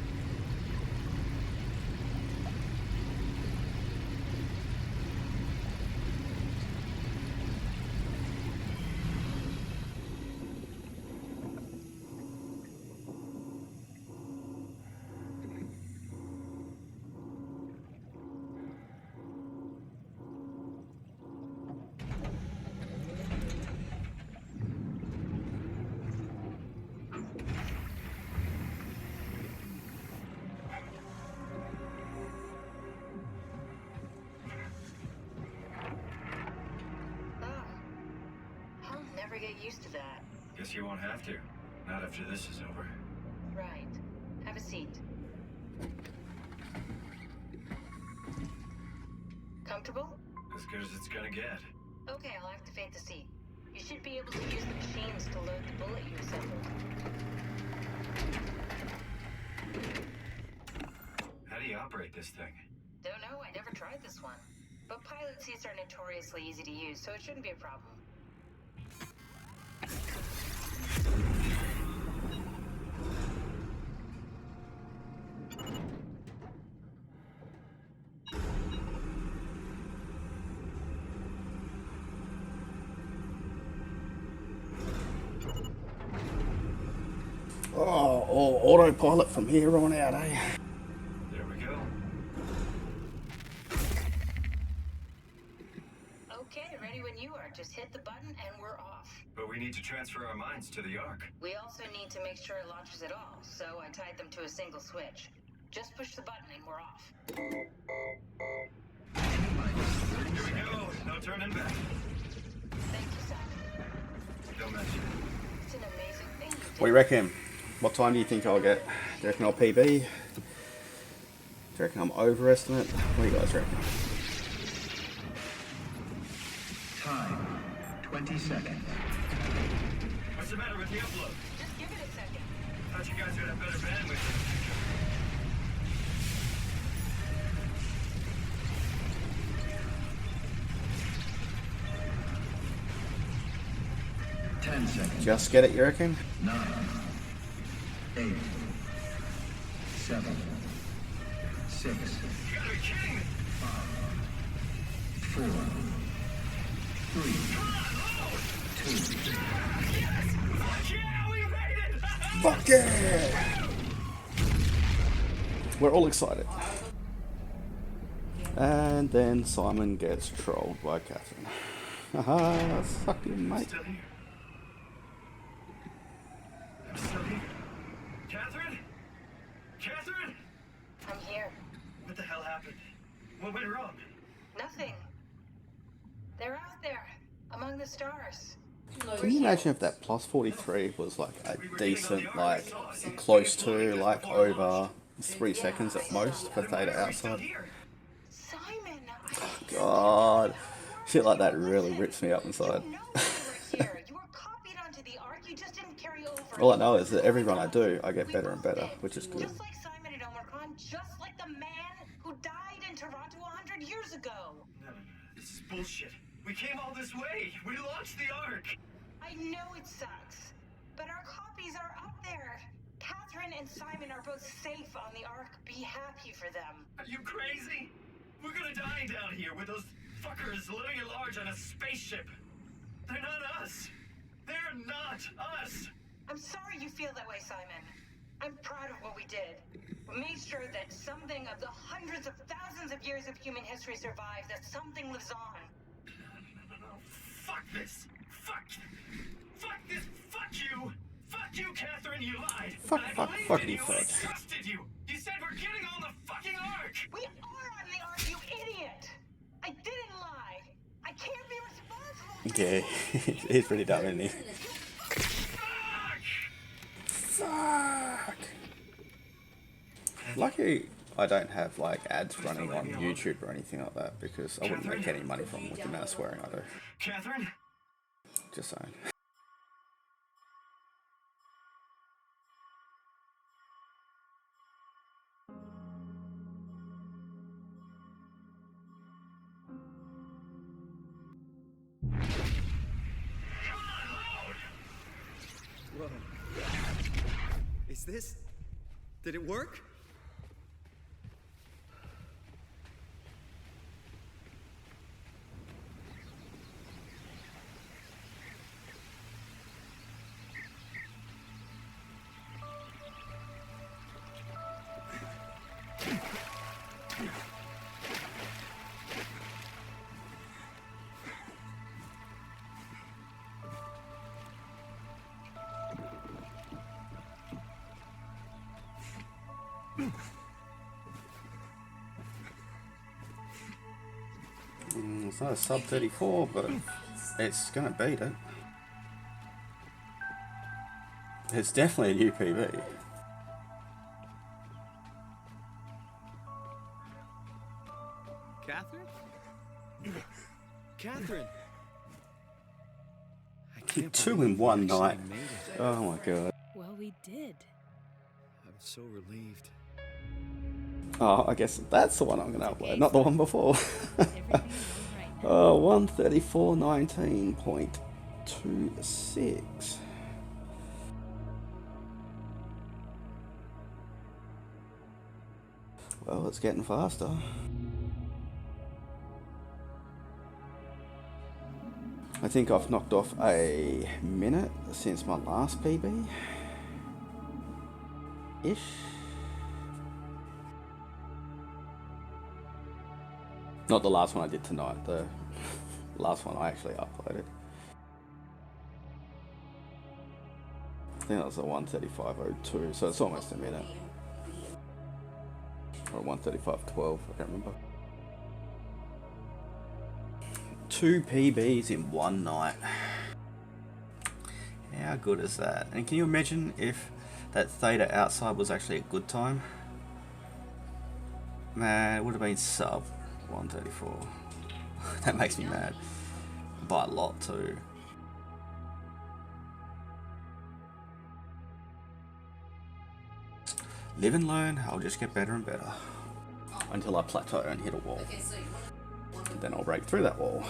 [SPEAKER 2] Get used to that.
[SPEAKER 9] Guess you won't have to. Not after this is over.
[SPEAKER 2] Right. Have a seat. Comfortable?
[SPEAKER 9] As good as it's gonna get.
[SPEAKER 2] Okay, I'll activate the seat. You should be able to use the machines to load the bullet you assembled.
[SPEAKER 9] How do you operate this thing?
[SPEAKER 2] Don't know, I never tried this one. But pilot seats are notoriously easy to use, so it shouldn't be a problem.
[SPEAKER 1] Oh, autopilot from here on out, eh?
[SPEAKER 9] There we go.
[SPEAKER 2] Okay, ready when you are. Just hit the button and we're off.
[SPEAKER 9] But we need to transfer our minds to the Ark.
[SPEAKER 2] We also need to make sure it launches at all, so I tied them to a single switch. Just push the button and we're off.
[SPEAKER 9] Here we go. No turning back.
[SPEAKER 2] Thank you, Simon.
[SPEAKER 9] Don't mention it.
[SPEAKER 2] It's an amazing thing you did.
[SPEAKER 1] What do you reckon? What time do you think I'll get? Do you reckon I'll PB? Do you reckon I'm overestimate? What do you guys reckon?
[SPEAKER 10] Time, 20 seconds.
[SPEAKER 9] What's the matter with the upload?
[SPEAKER 2] Just give it a second.
[SPEAKER 9] Thought you guys would have better bandwidth.
[SPEAKER 10] 10 seconds.
[SPEAKER 1] Just get it, you reckon?
[SPEAKER 10] 9, 8, 7, 6,
[SPEAKER 9] You gotta be kidding me!
[SPEAKER 10] 5, 4, 3, 2.
[SPEAKER 9] Yes! Fuck yeah! We made it!
[SPEAKER 1] Fuck yeah! We're all excited. And then Simon gets trolled by Catherine. Haha, suck you, mate.
[SPEAKER 9] Still here. I'm still here. Catherine? Catherine?
[SPEAKER 2] I'm here.
[SPEAKER 9] What the hell happened? What went wrong?
[SPEAKER 2] Nothing. They're out there, among the stars.
[SPEAKER 1] Can you imagine if that plus 43 was like a decent, like, close to, like, over 3 seconds at most for Theta outside?
[SPEAKER 2] Simon,
[SPEAKER 1] God, shit like that really rips me up inside.
[SPEAKER 2] you were here. You were copied onto the Ark. You just didn't carry over.
[SPEAKER 1] All I know is that every run I do, I get better and better, which is good.
[SPEAKER 2] Just like Simon and Omicron, just like the man who died in Toronto 100 years ago.
[SPEAKER 9] No. This is bullshit. We came all this way. We launched the Ark.
[SPEAKER 2] I know it sucks, but our copies are up there. Catherine and Simon are both safe on the Ark. Be happy for them.
[SPEAKER 9] Are you crazy? We're gonna die down here with those fuckers living at large on a spaceship. They're not us. They're not us.
[SPEAKER 2] I'm sorry you feel that way, Simon. I'm proud of what we did. We made sure that something of the hundreds of thousands of years of human history survives, that something lives on.
[SPEAKER 9] No. Fuck this. Fuck this. Fuck you. Fuck you, Catherine. You lied.
[SPEAKER 1] Fuck you,
[SPEAKER 9] I
[SPEAKER 1] Fudge.
[SPEAKER 9] trusted you. You said we're getting on the fucking Ark.
[SPEAKER 2] We are on the Ark, you idiot! I didn't lie. I can't be responsible.
[SPEAKER 1] Okay, he's pretty dumb, isn't he? Fuck! Lucky I don't have like ads running on YouTube or anything like that because I wouldn't make any money from them with the amount of swearing I do.
[SPEAKER 9] Catherine?
[SPEAKER 1] Just saying.
[SPEAKER 3] Whoa. Is this... Did it work?
[SPEAKER 1] It's not a sub 34, but it's gonna beat it. It's definitely a UPB.
[SPEAKER 3] Catherine? Catherine! I can't
[SPEAKER 1] 2
[SPEAKER 3] believe
[SPEAKER 1] in one
[SPEAKER 3] we actually
[SPEAKER 1] night.
[SPEAKER 3] made it.
[SPEAKER 1] Oh my god.
[SPEAKER 12] Well, we did.
[SPEAKER 3] I'm so relieved.
[SPEAKER 1] Oh, I guess that's the one I'm gonna upload, not the one before.
[SPEAKER 12] Everything's all right now.
[SPEAKER 1] 134.19.26. Well, it's getting faster. I think I've knocked off a minute since my last PB. Ish. Not the last one I did tonight, the last one I actually uploaded. I think that was a 135.02, so it's almost a minute. Or 135.12, I can't remember. 2 PBs in one night. How good is that? And can you imagine if that theta outside was actually a good time? Man, it would have been sub 134. That makes me mad. By a lot too. Live and learn, I'll just get better and better. Until I plateau and hit a wall. And then I'll break through that wall.